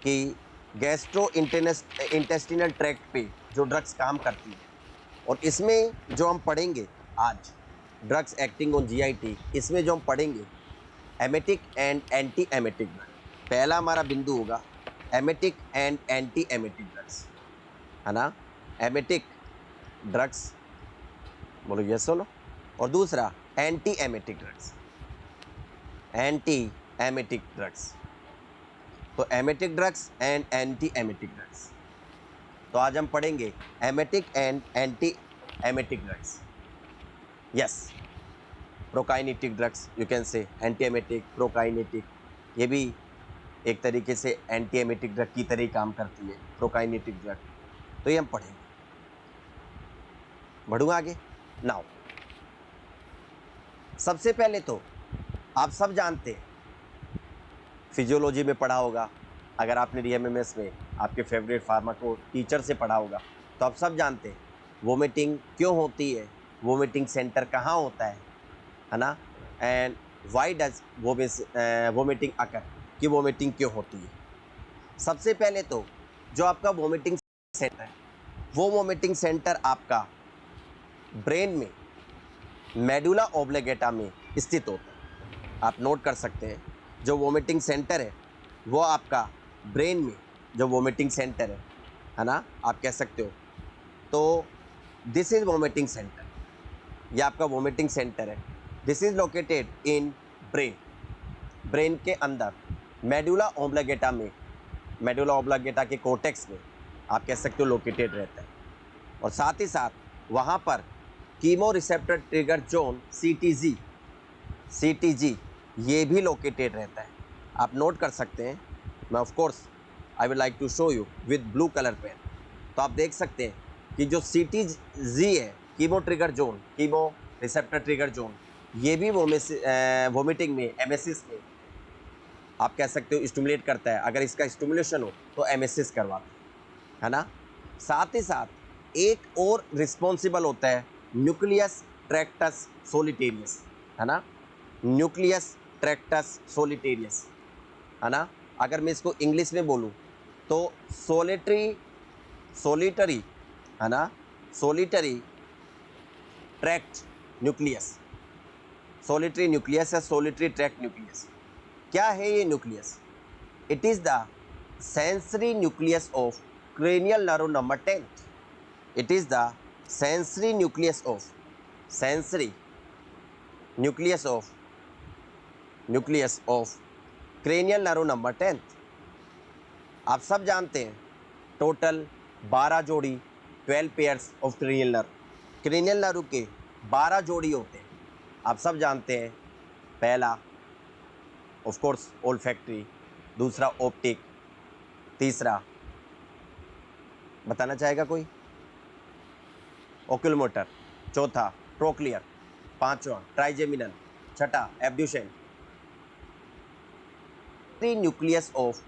कि gastro intestinal tract पे जो ड्रग्स काम करती है, और इसमें जो हम पढ़ेंगे आज, ड्रग्स एक्टिंग ऑन जीआईटी, इसमें जो हम पढ़ेंगे emetic and anti emetic drug. पहला हमारा बिंदु होगा emetic and anti emetic drugs, है ना। एमेटिक ड्रग्स, बोलो यस बोलो। और दूसरा anti emetic drugs, anti emetic drugs. तो emetic drugs and anti emetic drugs. तो आज हम पढ़ेंगे emetic and anti emetic drugs. Yes, prokinetic drugs you can say, anti emetic, prokinetic, ये भी एक तरीके से एंटी एमेटिक ड्रग की तरह ही काम करती है, प्रोकाइनेटिक ड्रग। तो ये हम पढ़ेंगे। बढ़ूँ आगे। नाउ सबसे पहले तो आप सब जानते हैं, फिजियोलॉजी में पढ़ा होगा, अगर आपने डीएमएमएस में आपके फेवरेट फार्माको टीचर से पढ़ा होगा, तो आप सब जानते हैं वोमिटिंग क्यों होती है, वोमिटिंग सेंटर कहाँ होता है ना, एंड वाई डज वोमिटिंग अकर, कि वोमिटिंग क्यों होती है। सबसे पहले तो जो आपका वोमिटिंग सेंटर है, वो वोमिटिंग सेंटर आपका ब्रेन में मेडुला ओब्लिगेटा में स्थित होता है। आप नोट कर सकते हैं, जो वोमिटिंग सेंटर है वो आपका ब्रेन में, जो वोमिटिंग सेंटर है ना, आप कह सकते हो। तो दिस इज वोमिटिंग सेंटर, ये आपका वोमिटिंग सेंटर है। This is located in brain, brain के अंदर मेडुला ओब्लिगेटा में, मेडुला ओब्लिगेटा के कोर्टेक्स में आप कह सकते हो लोकेटेड रहता है। और साथ ही साथ वहाँ पर chemo receptor trigger zone CTG ये भी लोकेटेड रहता है। आप नोट कर सकते हैं। मैं of course I will like to show you with blue colour pen. तो आप देख सकते हैं कि जो सीटीजी है, chemo trigger zone, chemo receptor trigger zone, ये भी वोमिटिंग में, एमेसिस में आप कह सकते हो स्टिमुलेट करता है। अगर इसका स्टिमुलेशन हो तो एमेसिस करवाता है ना। साथ ही साथ एक और रिस्पॉन्सिबल होता है न्यूक्लियस ट्रैक्टस सोलिटेरियस, है ना, न्यूक्लियस ट्रैक्टस सोलिटेरियस, है ना। अगर मैं इसको इंग्लिश में बोलूँ तो सोलिटरी, है ना, solitary tract nucleus, solitary nucleus या सोलिटरी ट्रैक्ट न्यूक्लियस। क्या है ये nucleus? It is the sensory nucleus of cranial nerve number 10th. It is the sensory nucleus of cranial nerve number 10th. आप सब जानते हैं टोटल 12 जोड़ी, 12 pairs of cranial nerve, cranial nerve के 12 जोड़ी होते हैं। आप सब जानते हैं, पहला ऑफ कोर्स ओल्फैक्टरी, दूसरा ऑप्टिक, तीसरा बताना चाहेगा कोई? ओक्यूलोमोटर, चौथा ट्रोक्लियर, पांचवा ट्राइजेमिनल, छठा एब्ड्यूशन। न्यूक्लियस ऑफ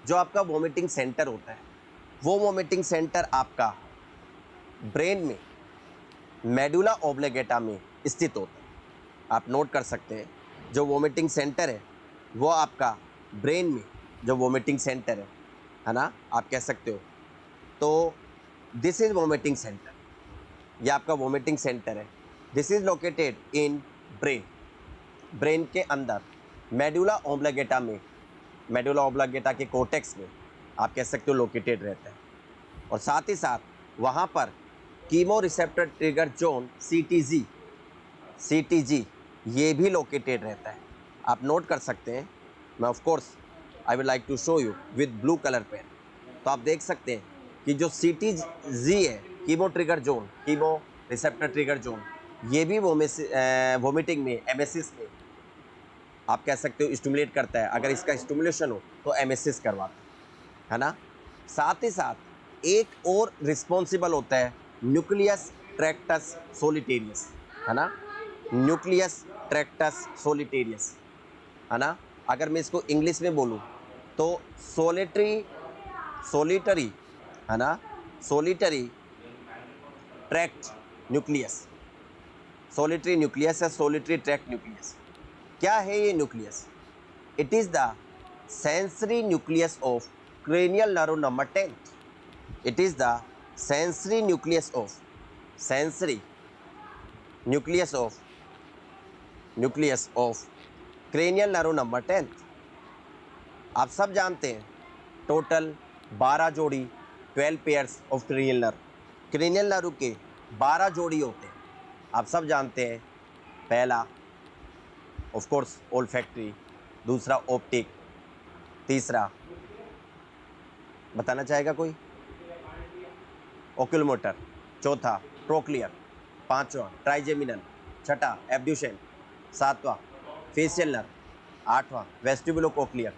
जो आपका वोमिटिंग सेंटर होता है, वो वोमिटिंग सेंटर आपका ब्रेन में मेडुला ओब्लिगेटा में स्थित होता है। आप नोट कर सकते हैं, जो वोमिटिंग सेंटर है वो आपका ब्रेन में, जो वोमिटिंग सेंटर है ना, आप कह सकते हो। तो दिस इज वोमिटिंग सेंटर, ये आपका वोमिटिंग सेंटर है। This is located in brain, brain के अंदर मेडुला ओब्लिगेटा में, मेडुला ओब्लिगेटा के कोर्टेक्स में आप कह सकते हो लोकेटेड रहता है। और साथ ही साथ वहाँ पर chemo receptor trigger zone CTG ये भी लोकेटेड रहता है। आप नोट कर सकते हैं। मैं of course I will like to show you with blue colour pen. तो आप देख सकते हैं कि जो सीटीजी है, chemo trigger zone, chemo receptor trigger zone, ये भी वोमिटिंग में, एमेसिस में आप कह सकते हो स्टिमुलेट करता है। अगर इसका स्टिमुलेशन हो तो एमेसिस करवाता है ना। साथ ही साथ एक और रिस्पॉन्सिबल होता है न्यूक्लियस ट्रैक्टस सोलिटेरियस, है ना, न्यूक्लियस ट्रैक्टस सोलिटेरियस, है ना। अगर मैं इसको इंग्लिश में बोलूँ तो सोलिटरी, है ना, solitary tract nucleus, solitary nucleus या सोलिटरी ट्रैक्ट न्यूक्लियस। क्या है ये nucleus? It is the sensory nucleus of cranial nerve number 10th. It is the sensory nucleus of cranial nerve number 10th. आप सब जानते हैं टोटल 12 जोड़ी 12 पेयर्स ऑफ क्रेनियल नर्व के 12 जोड़ी होते हैं। आप सब जानते हैं, पहला ऑफ कोर्स ओल्फैक्टरी, दूसरा ऑप्टिक, तीसरा बताना चाहेगा कोई, ओक्यूलोमोटर, चौथा ट्रोक्लियर, पांचवा ट्राइजेमिनल, छठा एब्ड्यूशन, सातवां फेशियल नर्व, आठवां वेस्टिबुलोकोक्लियर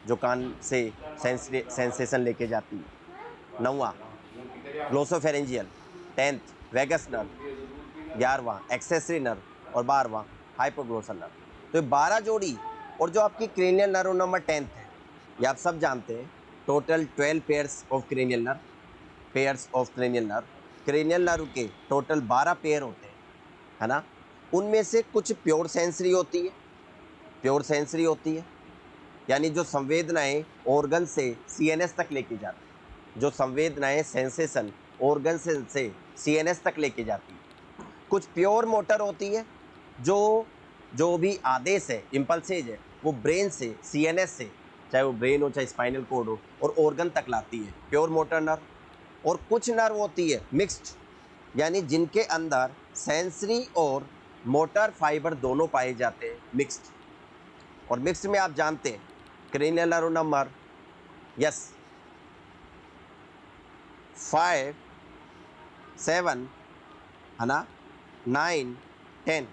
जो कान से सेंसेशन लेके जाती है, नौवां ग्लोसोफेरेंजियल, 10th वेगस नर्व, 11वां एक्सेसरी नर्व और 12वां हाइपोग्लोसल नर्व। तो ये 12 जोड़ी और जो आपकी क्रेनियल नर्व नंबर 10th है, ये आप सब जानते हैं total 12 pairs of cranial nerve. Cranial nerve के टोटल 12 पेयर होते हैं, है ना। उनमें से कुछ प्योर सेंसरी होती है, यानी जो संवेदनाएं ऑर्गन से सीएनएस तक लेके जाती है, जो संवेदनाएं सेंसेशन ऑर्गन से सीएनएस तक लेके जाती है। कुछ प्योर मोटर होती है, जो भी आदेश है, इम्पल्सेज है, वो ब्रेन से सीएनएस से, चाहे वो ब्रेन हो चाहे स्पाइनल कोड हो, और ऑर्गन तक लाती है, प्योर मोटर नर्व। और कुछ नर्व होती है मिक्स्ड, यानी जिनके अंदर सेंसरी और मोटर फाइबर दोनों पाए जाते हैं, मिक्स्ड। और मिक्स्ड में आप जानते हैं क्रेनियल नर्व नंबर 5, 7 है ना, 9, 10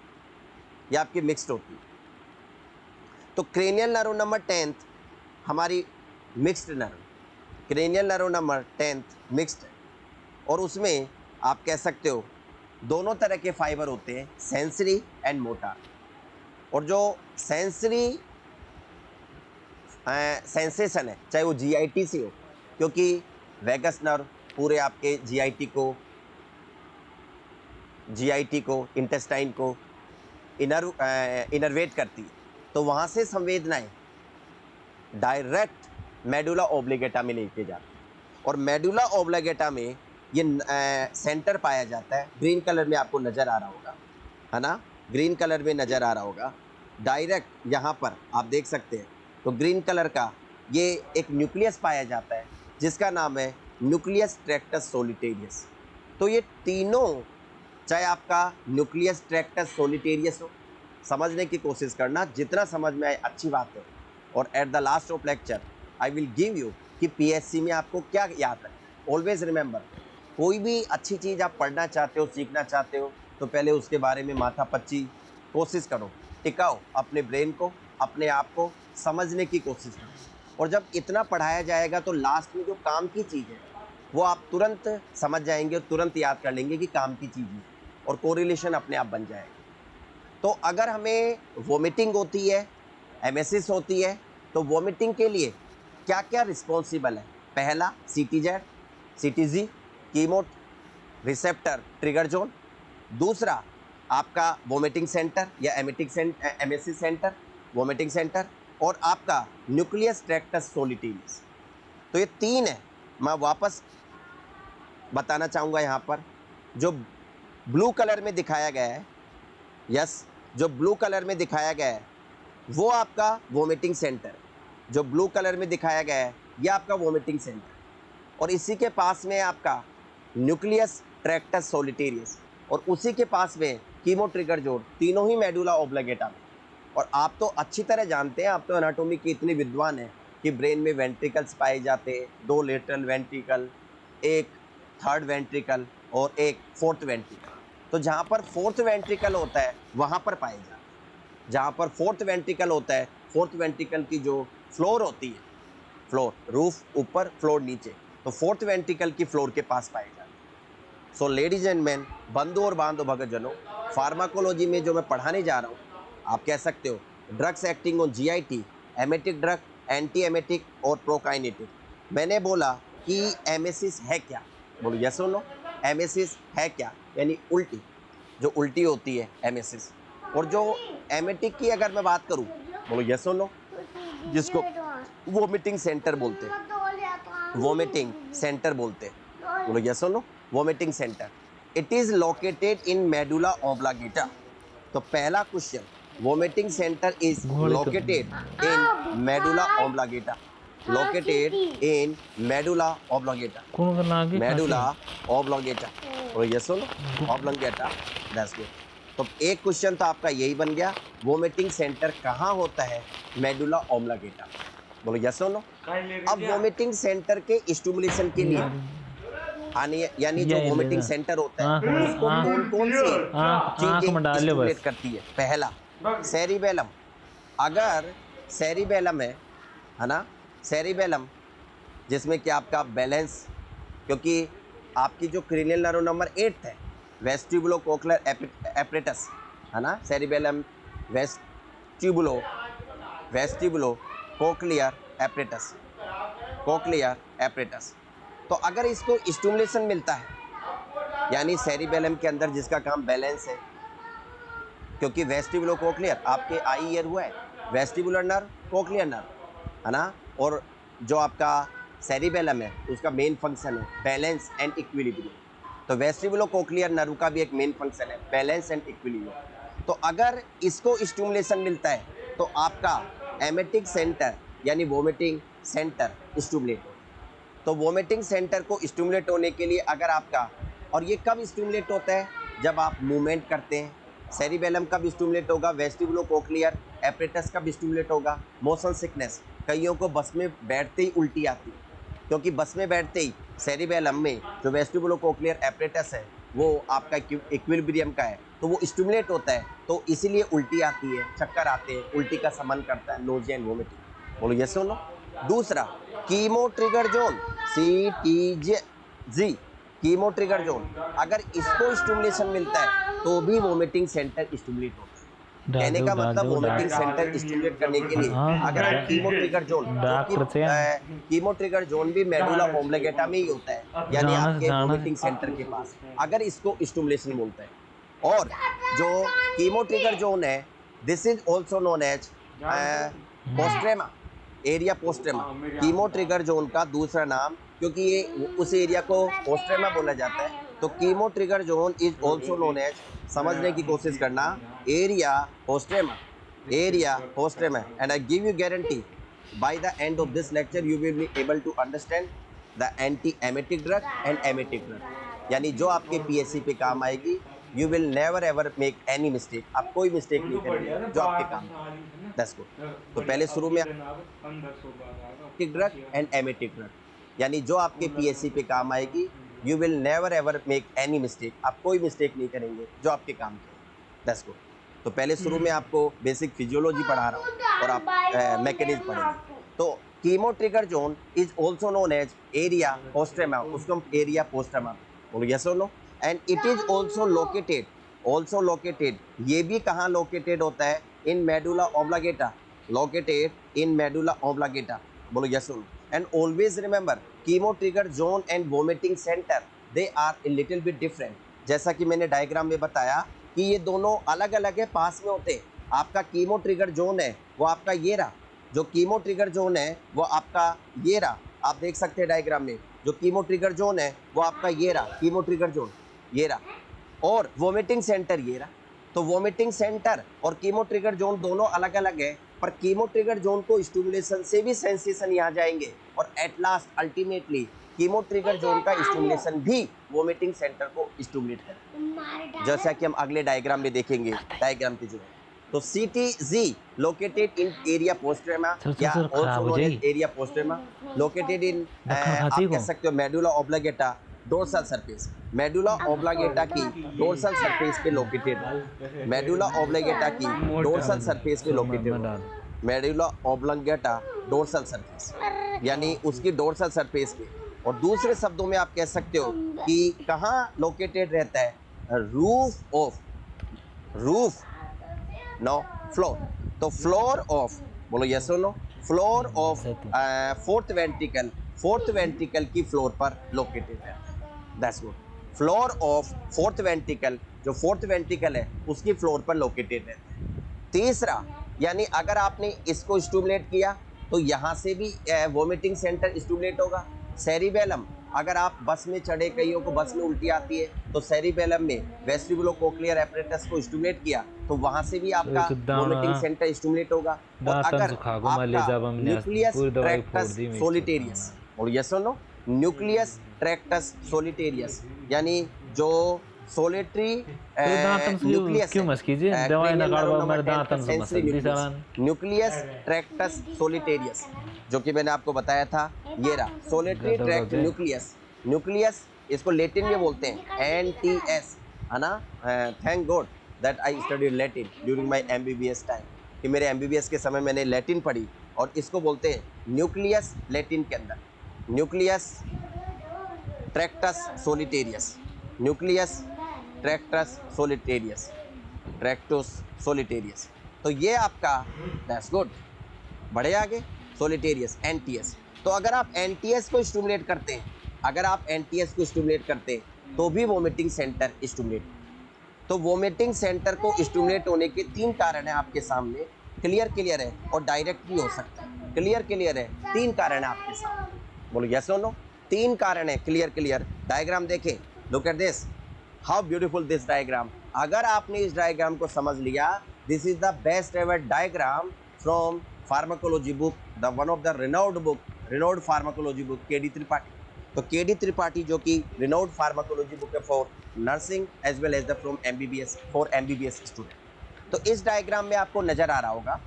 ये आपकी मिक्स्ड होती है। तो क्रेनियल नर्व नंबर 10th हमारी mixed nerve, cranial nerve number 10th mixed है। और उसमें आप कह सकते हो दोनों तरह के फाइबर होते हैं, सेंसरी एंड मोटर। और जो सेंसरी सेंसेशन है, चाहे वो जीआईटी से हो, क्योंकि वेगस नर्व पूरे आपके जीआईटी को इंटेस्टाइन को इनर्वेट करती है, तो वहाँ से संवेदनाएं डायरेक्ट मेडुला ऑब्लिगेटा में लेके जाती है। और मेडुला ऑब्लिगेटा में ये सेंटर पाया जाता है, ग्रीन कलर में आपको नज़र आ रहा होगा, है ना, ग्रीन कलर में नज़र आ रहा होगा। डायरेक्ट यहाँ पर आप देख सकते हैं, तो ग्रीन कलर का ये एक न्यूक्लियस पाया जाता है जिसका नाम है न्यूक्लियस ट्रैक्टस सोलिटेरियस। तो ये तीनों, चाहे आपका न्यूक्लियस ट्रैक्टस सोलिटेरियस हो, समझने की कोशिश करना, जितना समझ में आए अच्छी बात है। और at the last of lecture I will give you कि पीएससी में आपको क्या याद रखना। ऑलवेज रिमेंबर, कोई भी अच्छी चीज़ आप पढ़ना चाहते हो, सीखना चाहते हो, तो पहले उसके बारे में माथापच्ची कोशिश करो, टिकाओ अपने ब्रेन को, अपने आप को समझने की कोशिश करो। और जब इतना पढ़ाया जाएगा तो लास्ट में जो काम की चीज़ है वो आप तुरंत समझ जाएंगे और तुरंत याद कर लेंगे कि काम की चीज़ है, और कोरिलेशन अपने आप बन जाएगा। तो अगर हमें वोमिटिंग होती है, एमेसिस होती है, तो वोमिटिंग के लिए क्या क्या रिस्पॉन्सिबल है? पहला सीटीजी कीमोट रिसेप्टर ट्रिगर जोन, दूसरा आपका वोमिटिंग सेंटर या एमेसिस सेंटर, वोमिटिंग सेंटर, और आपका न्यूक्लियस ट्रैक्टस सोलिटेरियस। तो ये तीन है। मैं वापस बताना चाहूँगा, यहाँ पर जो ब्लू कलर में दिखाया गया है, जो ब्लू कलर में दिखाया गया है वो आपका वोमिटिंग सेंटर, जो ब्लू कलर में दिखाया गया है ये आपका वोमिटिंग सेंटर, और इसी के पास में आपका न्यूक्लियस ट्रैक्टस सोलिटेरियस, और उसी के पास में कीमो ट्रिगर जोन, तीनों ही मेडुला ऑब्लिगेटा में। और आप तो अच्छी तरह जानते हैं, आप तो एनाटॉमी के इतने विद्वान हैं कि ब्रेन में वेंट्रिकल्स पाए जाते हैं, 2 लेटरल वेंट्रिकल, एक थर्ड वेंट्रिकल और एक फोर्थ वेंट्रिकल। तो जहाँ पर फोर्थ वेंट्रिकल होता है वहाँ पर पाए जाते हैं। जहाँ पर फोर्थ वेंट्रिकल होता है, फोर्थ वेंट्रिकल की जो फ्लोर होती है, फ्लोर रूफ ऊपर, फ्लोर नीचे, तो फोर्थ वेंट्रिकल की फ्लोर के पास पाए जाते हैं। सो लेडीज एंड मैन, बंधु और बांधो भगतजनों, फार्माकोलॉजी में जो मैं पढ़ाने जा रहा हूँ, आप कह सकते हो drugs acting on GIT, emetic drug, anti emetic और प्रोकाइनेटिक। मैंने बोला कि एमेसिस है क्या, बोलो यस और नो। एमेसिस है क्या, यानी उल्टी, जो उल्टी होती है एमेसिस। और जो एमेटिक की अगर मैं बात करूँ, बोलो यस और नो। जिसको वोमिटिंग सेंटर बोलते हैं, वोमिटिंग सेंटर बोलते हैं। बोलो यस और no. Vomiting centre, it is located in medulla oblongata. तो पहला question, vomiting centre is located in medulla oblongata, located in medulla oblongata, कौन करना आगे मेडुला ऑब्लांगेटा। बोलो यस और नो, ऑब्लांगेटा, दैट्स गुड। तो एक क्वेश्चन तो आपका यही बन गया, वोमिटिंग सेंटर कहाँ होता है, मेडुला ऑब्लांगेटा। बोलो यस और नो। अब वोमिटिंग सेंटर के स्टिमुलेशन के लिए यानी जो यही वोमिटिंग लेगा। सेंटर होता है आँख उसको कौन कौन सी आँख में चीजें डाल लो स्टिमुलेट बस। करती है। पहला सेरिबेलम, अगर सेरिबेलम है ना, सेरिबेलम जिसमें कि आपका बैलेंस, क्योंकि आपकी जो क्रेनियल नर्व नंबर 8 है, वेस्टिबुलो कोक्लियर एपरेटस है ना, cerebellum vestibulo vestibulo cochlear apparatus, cochlear apparatus. तो अगर इसको स्टिमुलेशन मिलता है, यानी सेरिबेलम के अंदर जिसका काम बैलेंस है, क्योंकि वेस्टिबुलो कोक्लियर आपके आई ईयर हुआ है, वेस्टिबुलर नर्व, कोक्लियर नर्व है ना, और जो आपका सेरिबेलम है उसका मेन फंक्शन है बैलेंस एंड इक्विलिब्रियम। तो वेस्टिबुलो कोक्लियर नर्व का भी एक मेन फंक्शन है बैलेंस एंड इक्विलिब्रियम। तो अगर इसको स्टिमुलेशन मिलता है तो आपका एमेटिक सेंटर यानी वोमिटिंग सेंटर स्टिमुलेट होता है। तो वोमिटिंग सेंटर को स्टिमुलेट होने के लिए अगर आपका, और ये कब स्टिमुलेट होता है, जब आप मूवमेंट करते हैं। सेरिबेलम कब स्टिमुलेट होगा, वेस्टिबुलो कोक्लियर एपरेटस कब स्टिमुलेट होगा, मोशन सिकनेस, कईयों को बस में बैठते ही उल्टी आती है, क्योंकि बस में बैठते ही सेरिबेलम में जो वेस्टिबुलो कोक्लियर एपरेटस है वो आपका इक्विलिब्रियम का है, तो वो स्टिमुलेट होता है, तो इसीलिए उल्टी आती है, चक्कर आते हैं, उल्टी का समन करता है, नोजिया एंड वोमिटिंग। बोलो यस और नो। दूसरा chemo trigger zone, CTG, chemo trigger zone, अगर इसको स्टिमुलेशन मिलता है तो भी वोमिटिंग सेंटर स्टिमुलेट होता है। कहने का मतलब वोमिटिंग सेंटर स्टिमुलेट करने के लिए अगर आप कीमो ट्रिगर जोन, क्योंकि कीमो ट्रिगर जोन भी मेडुला ऑब्लांगेटा में ही होता है, यानी आपके वोमिटिंग सेंटर के पास, अगर इसको स्टिमुलेशन मिलता है। और जो कीमो ट्रिगर जोन है, this is also known as postrema, area postrema, chemo trigger zone का दूसरा नाम, क्योंकि ये उस एरिया को पोस्ट्रेमा बोला जाता है। तो chemo trigger zone is also known as, समझने की कोशिश करना, area postrema, area postrema. And I give you guarantee by the end of this lecture you will be able to understand the anti emetic drug and emetic drug, यानी जो आपके PSC पे काम आएगी। You will never ever make any mistake, आप कोई mistake नहीं करेंगे जो आपके काम आएगी। That's good। तो पहले शुरू में ड्रग एंड एमेटिक ड्रग, यानी जो आपके PSC पे काम आएगी। You will never ever make any mistake, आप कोई मिस्टेक नहीं करेंगे जो आपके काम के। That's good। तो पहले शुरू में आपको बेसिक फिजियोलॉजी पढ़ा रहा हूँ और आप मैकेनिज्म पढ़ेंगे। तो chemo trigger zone is also known as area postrema, उसको हम एरिया पोस्ट्रेमा बोलो यस और no. And it is also located, ये भी कहाँ लोकेटेड होता है, in medulla oblongata, located in medulla oblongata, बोलो यस और no. And always remember chemo trigger zone and vomiting centre they are a little bit different. जैसा कि मैंने डायग्राम में बताया कि ये दोनों अलग अलग है, पास में होते हैं। आपका कीमो ट्रिगर जोन है वो आपका ये रहा, जो कीमो ट्रिगर जोन है वो आपका ये रहा, आप देख सकते हैं डायग्राम में, जो कीमो ट्रिगर जोन है वो आपका ये रहा, कीमो ट्रिगर जोन ये रहा, और वोमिटिंग सेंटर ये रहा। तो वोमिटिंग सेंटर और कीमो ट्रिगर जोन दोनों अलग अलग है, पर कीमो ट्रिगर जोन को स्टिमुलेशन से भी सेंसेशन यहाँ जाएंगे, और at last ultimately chemo trigger zone का स्टिमुलेशन भी वोमिटिंग सेंटर को स्टिमुलेट करेगा, जैसा कि हम अगले डायग्राम में देखेंगे, डायग्राम की जो है। तो CTG located in area postrema या also known as area postrema, located in आप कह सकते हो medulla oblongata dorsal surface, medulla oblongata की डोर्सल सरफेस पे लोकेटेड है, मेडुला ऑब्लांगेटा की डोर्सल सरफेस पे लोकेटेड है, मेडुला ऑब्लांगेटा डोर्सल सरफेस, यानी उसकी डोर्सल सरफेस पे। और दूसरे शब्दों में आप कह सकते हो कि कहाँ लोकेटेड रहता है, रूफ नो फ्लोर। तो फ्लोर ऑफ, बोलो यस और no, floor of fourth ventricle की फ्लोर पर लोकेटेड है। That's good. Floor of fourth ventricle, जो फोर्थ वेंट्रिकल है उसकी फ्लोर पर लोकेटेड रहता है। तीसरा, यानी अगर आपने इसको स्टिमुलेट किया तो यहाँ से भी वोमिटिंग सेंटर स्टिमुलेट होगा। सेरिबेलम, अगर आप बस में चढ़े, कईयों को बस में उल्टी आती है, तो सेरिबेलम में वेस्टिबुलोकोक्लियर एपरेटस को स्टिमुलेट किया तो वहां से भी तो आपका एक दाना वोमिटिंग ना सेंटर स्टिमुलेट होगा। और दांतन अगर सुखा को मले आपका जब हमने न्यूक्लियस पूरी दवाई फोड़ ट्रैक्टस दी मैं इसको सोलिटेरियस, खाऊंगा। और यस और नो, न्यूक्लियस ट्रैक्टस सोलिटेरियस यानी जो सोलिटरी तो ये दांतन से न्यूक्लियस क्यों है, मत कीजिए दवाई ना क्रेनियल नर्व काढ़वा नंबर मेरे 10 का दांतन से मत सेंसरी सद्दी न्यूक्लियस, सालान। न्यूक्लियस ट्रैक्टस सोलिटेरियस, जो कि मैंने आपको बताया था, ये रहा सोलिटरी गदौ ट्रैक्ट गदे न्यूक्लियस। न्यूक्लियस इसको लैटिन में बोलते हैं एनटीएस, है ना। Thank God that I studied Latin during my MBBS time, कि मेरे एमबीबीएस के समय मैंने लैटिन पढ़ी, और इसको बोलते हैं न्यूक्लियस लैटिन के अंदर, न्यूक्लियस ट्रैक्टस सोलिटेरियस, न्यूक्लियस ट्रैक्टस सोलिटेरियस, ट्रैक्टोस सोलिटेरियस। तो ये आपका, दैट्स गुड, बढ़े आगे, सोलिटेरियस एनटीएस। तो अगर आप एनटीएस को स्टिमुलेट करते हैं, अगर आप एनटीएस को स्टिमुलेट करते हैं तो भी वोमिटिंग सेंटर स्टिमुलेट। तो वोमिटिंग सेंटर को स्टिमुलेट होने के 3 कारण है आपके सामने, क्लियर क्लियर है, और डायरेक्ट भी हो सकता है। क्लियर क्लियर है, 3 कारण है आपके सामने, बोलो यस और नो। 3 कारण है, क्लियर क्लियर। डायग्राम देखें, look at this, how beautiful this diagram. अगर आपने इस डायग्राम को समझ लिया, this is the best ever diagram from pharmacology book, the one of the renowned book, renowned pharmacology book KD Tripathi. तो केडी त्रिपाठी जो कि रिनाउड फार्माकोलॉजी बुक है for nursing as well as the from MBBS, for MBBS student. तो इस diagram में आपको नजर आ रहा होगा,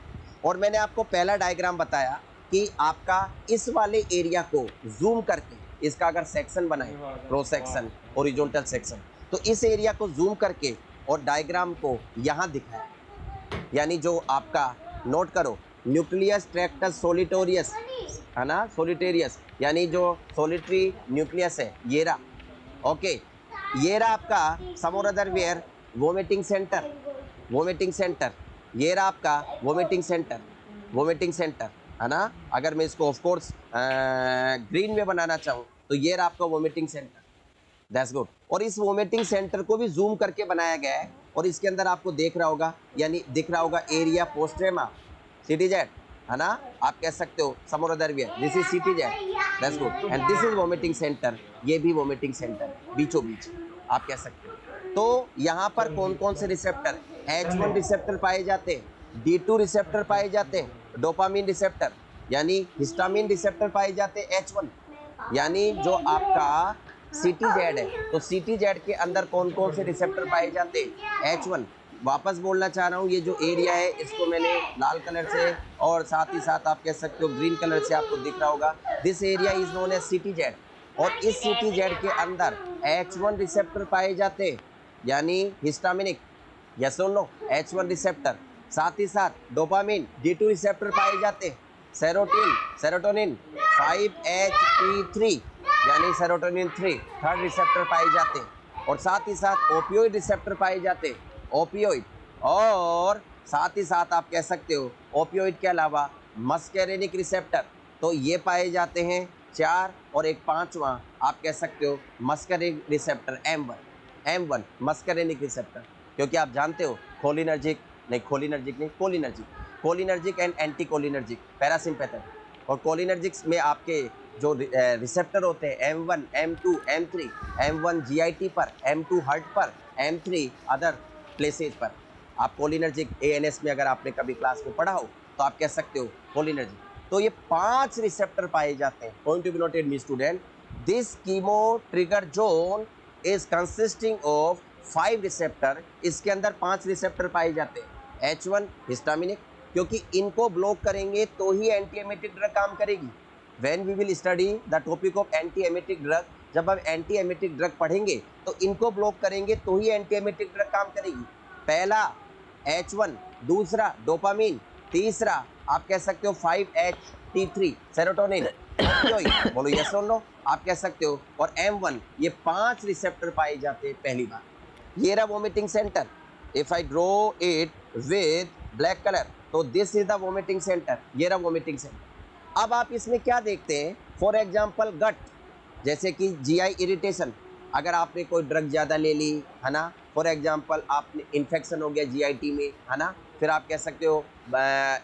और मैंने आपको पहला डायग्राम बताया कि आपका इस वाले एरिया को जूम करके, इसका अगर सेक्शन बनाए, क्रॉस सेक्शन, हॉरिजॉन्टल सेक्शन, तो इस एरिया को जूम करके और डायग्राम को यहां दिखाया, यानी जो आपका, नोट करो, न्यूक्लियस ट्रैक्टस सोलिटोरियस, है ना, सोलिटेरियस, यानी जो सोलिटरी न्यूक्लियस है, ये रहा। ओके, ये रहा आपका सम और other where vomiting centre, vomiting centre, ये रहा आपका वोमिटिंग सेंटर, वोमिटिंग सेंटर, है ना। अगर मैं इसको ऑफ कोर्स ग्रीन में बनाना चाहूँ तो ये रहा आपका वोमिटिंग सेंटर, दैट्स गुड। और इस वोमिटिंग सेंटर को भी जूम करके बनाया गया है, और इसके अंदर आपको देख रहा होगा, यानी दिख रहा होगा एरिया पोस्ट्रेमा, सिटी जेट, है ना, आप कह सकते हो सम और other where, this is CTZ, that's good, and this is vomiting centre, ये भी वोमिटिंग सेंटर है, बीचों बीच आप कह सकते हो। तो यहाँ पर कौन कौन से रिसेप्टर, H1 रिसेप्टर पाए जाते हैं, D2 रिसेप्टर पाए जाते हैं, डोपामिन रिसेप्टर यानी हिस्टामिन रिसेप्टर पाए जाते हैं H1, यानी जो आपका सिटी जेड है, तो सिटी जेड के अंदर कौन कौन से रिसेप्टर पाए जाते हैं, H1। वापस बोलना चाह रहा हूँ, ये जो एरिया है इसको मैंने लाल कलर से, और साथ ही साथ आप कह सकते हो ग्रीन कलर से आपको दिख रहा होगा, this area is known as CTZ. और इस सिटी जेड के अंदर H1 रिसेप्टर पाए जाते हैं, यानी हिस्टामिनिक, यस और नो, H1 रिसेप्टर, साथ ही साथ डोपामिन D2 रिसेप्टर पाए जाते हैं, सेरोटिन, सेरोटोनिन 5-HT3 यानी सेरोटोनिन 3 थर्ड रिसेप्टर पाए जाते हैं, और साथ ही साथ ओपियोइड रिसेप्टर पाए जाते हैं, ओपियोइड, और साथ ही साथ आप कह सकते हो ओपियोइड के अलावा मस्केरेनिक रिसेप्टर, तो ये पाए जाते हैं 4, और एक 5वां आप कह सकते हो मस्केरेनिक रिसेप्टर M1 मस्केरेनिक रिसेप्टर, क्योंकि आप जानते हो कोलिनर्जिक नहीं, कोलिनर्जिक नहीं, cholinergic, cholinergic and anti cholinergic, parasympathetic, और कोलिनर्जिक्स में आपके जो रिसेप्टर होते हैं M1, M2, M3, M1 GIT पर, M2 हार्ट पर, M3 अदर प्लेसेज पर। आप कोलिनर्जिक ANS में अगर आपने कभी क्लास में पढ़ा हो तो आप कह सकते हो कोलिनर्जिक। तो ये 5 रिसेप्टर पाए जाते हैं, point to be noted me student, this chemo trigger zone is consisting of 5 receptor, इसके अंदर 5 रिसेप्टर पाए जाते हैं, H1 हिस्टामिनिक, क्योंकि इनको ब्लॉक करेंगे तो ही एंटी एमिटिक ड्रग काम करेगी। When we will study the topic of anti emetic drug, जब हम एंटी एमिटिक ड्रग पढ़ेंगे तो इनको ब्लॉक करेंगे तो ही एंटी एमिटिक ड्रग काम करेगी। पहला H1, दूसरा डोपामिन, तीसरा आप कह सकते हो 5-HT3 सेरोटोनिन, ओपियोइड, बोलो यस और नो, आप कह सकते हो, और M1, ये 5 रिसेप्टर पाए जाते हैं पहली बार। ये रहा vomiting centre, if I draw it with black colour, तो this is the vomiting centre, ये रहा वोमिटिंग सेंटर। अब आप इसमें क्या देखते हैं, फॉर एग्जांपल गट, जैसे कि GI इरिटेशन, अगर आपने कोई ड्रग ज़्यादा ले ली, है ना, फॉर एग्जांपल आपने इन्फेक्शन हो गया GIT में, है ना, फिर आप कह सकते हो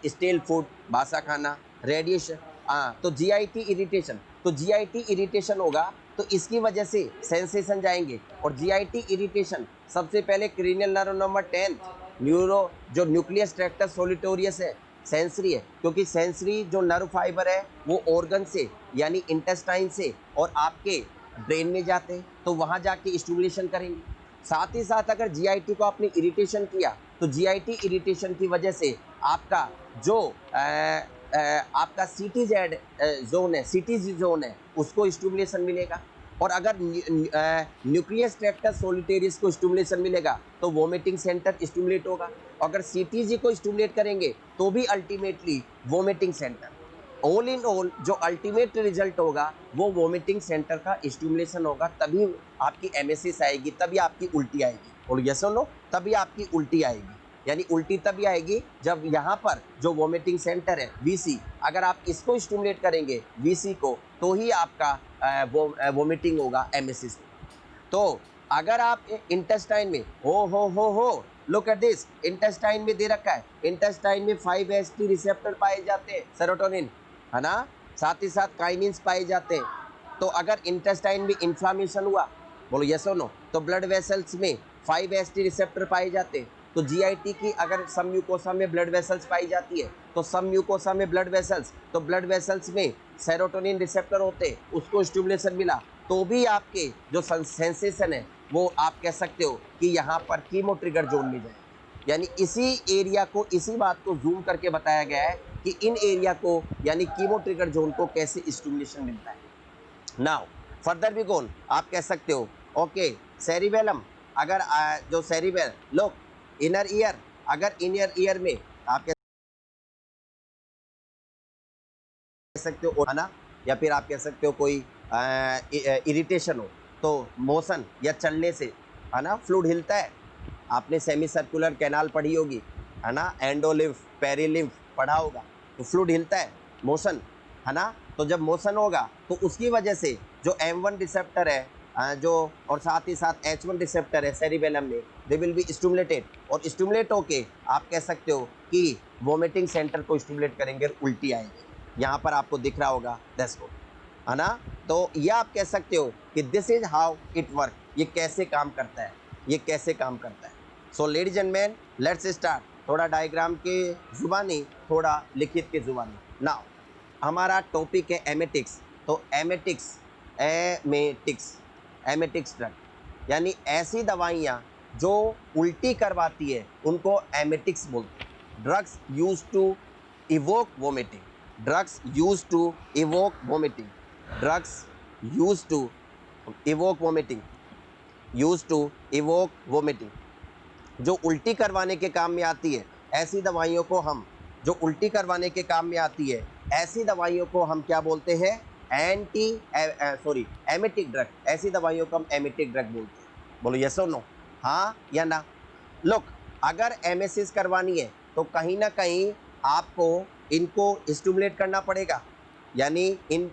स्टेल फूड, बासा खाना, रेडिएशन, हाँ, तो जीआईटी इरिटेशन, तो जीआईटी इरिटेशन होगा तो इसकी वजह से सेंसेशन जाएंगे। और जीआईटी इरिटेशन सबसे पहले क्रीनियल नर्व नंबर 10 न्यूरो जो न्यूक्लियस ट्रैक्टस सोलिटोरियस है, सेंसरी है, क्योंकि सेंसरी जो नर्व फाइबर है वो ऑर्गन से यानी इंटेस्टाइन से और आपके ब्रेन में जाते हैं, तो वहां जाके स्टिमुलेशन करेंगे। साथ ही साथ अगर जीआईटी को आपने इरिटेशन किया तो जीआईटी इरिटेशन की वजह से आपका जो आपका सीटीजेड जोन है, सीटी जोन है, उसको स्टिमुलेशन मिलेगा। और अगर न्यूक्लियस ट्रैक्टस सोलिटेरियस को स्टिमुलेशन मिलेगा तो वोमिटिंग सेंटर स्टिमुलेट होगा। अगर सीटीजी को स्टिमुलेट करेंगे तो भी ultimately vomiting centre. All in all जो अल्टीमेट रिजल्ट होगा वो वोमिटिंग सेंटर का स्टिमुलेशन होगा, तभी आपकी एमएसएस आएगी, तभी आपकी उल्टी आएगी। और यस और नो, तभी आपकी उल्टी आएगी। यानी उल्टी तभी आएगी जब यहाँ पर जो वोमिटिंग सेंटर है वीसी, अगर आप इसको स्टिमुलेट करेंगे वीसी को, तो ही आपका वोमिटिंग होगा एमएसएस में। तो अगर आप इंटेस्टाइन में हो लुक एट दिस, इंटेस्टाइन में दे रखा है, इंटेस्टाइन में 5-HT रिसेप्टर पाए जाते हैं, सेरोटोनिन है ना, साथ ही साथ काइनिन्स पाए जाते हैं। तो अगर इंटेस्टाइन में इन्फ्लामेशन हुआ, बोलो यस और नो, तो ब्लड वेसल्स में 5-HT रिसेप्टर पाए जाते हैं। तो जीआईटी की अगर सम म्यूकोसा में ब्लड वेसल्स पाई जाती है तो सम म्यूकोसा में ब्लड वेसल्स, तो ब्लड वेसल्स में सेरोटोनिन रिसेप्टर होते हैं, उसको स्टिमुलेशन मिला, तो भी आपके जो सेंसेशन है वो आप कह सकते हो कि यहाँ पर कीमो ट्रिगर जोन में जाए। यानी इसी एरिया को, इसी बात को जूम करके बताया गया है कि इन एरिया को यानी कीमो ट्रिगर जोन को कैसे स्टिमुलेशन मिलता है। नाउ फर्दर भी गोन आप कह सकते हो ओके सेरिबेलम, अगर जो सेरिबेल लोग इनर ईयर, अगर इनर ईयर में आप कह सकते हो है ना, या फिर आप कह सकते हो कोई इरिटेशन हो तो मोशन या चलने से है ना फ्लूइड हिलता है। आपने सेमी सर्कुलर कैनाल पढ़ी होगी है ना, एंडोलिम्फ पेरीलिम्फ पढ़ा होगा, तो फ्लूइड हिलता है, मोशन है ना। तो जब मोशन होगा तो उसकी वजह से जो M1 रिसेप्टर है जो और साथ ही साथ H1 रिसेप्टर है सेरिबेलम में, दे विल बी स्टिमुलेटेड, और स्टिमुलेट होके आप कह सकते हो कि वोमिटिंग सेंटर को स्टिमुलेट करेंगे, उल्टी आएगी। यहाँ पर आपको दिख रहा होगा दैट्स गुड है ना। तो ये आप कह सकते हो कि this is how it work, ये कैसे काम करता है, ये कैसे काम करता है। सो ladies and man let's start, थोड़ा डायग्राम के जुबानी, थोड़ा लिखित के जुबानी। नाउ हमारा टॉपिक है एमेटिक्स, तो एमेटिक्स एमेटिक्स ड्रग, यानी ऐसी दवाइयाँ जो उल्टी करवाती है उनको एमेटिक्स बोलते हैं। Drugs use to evoke vomiting, drugs use to evoke vomiting, drugs use to evoke vomiting, use to evoke vomiting, जो उल्टी करवाने के काम में आती है। ऐसी दवाइयों को हम, जो उल्टी करवाने के काम में आती है, ऐसी दवाइयों को हम क्या बोलते हैं, एमेटिक ड्रग। ऐसी दवाइयों को हम एमेटिक ड्रग बोलते हैं। बोलो यस और नो, हाँ या ना। लुक, अगर एमएसएस करवानी है तो कहीं ना कहीं आपको इनको स्टिमुलेट करना पड़ेगा, यानी इन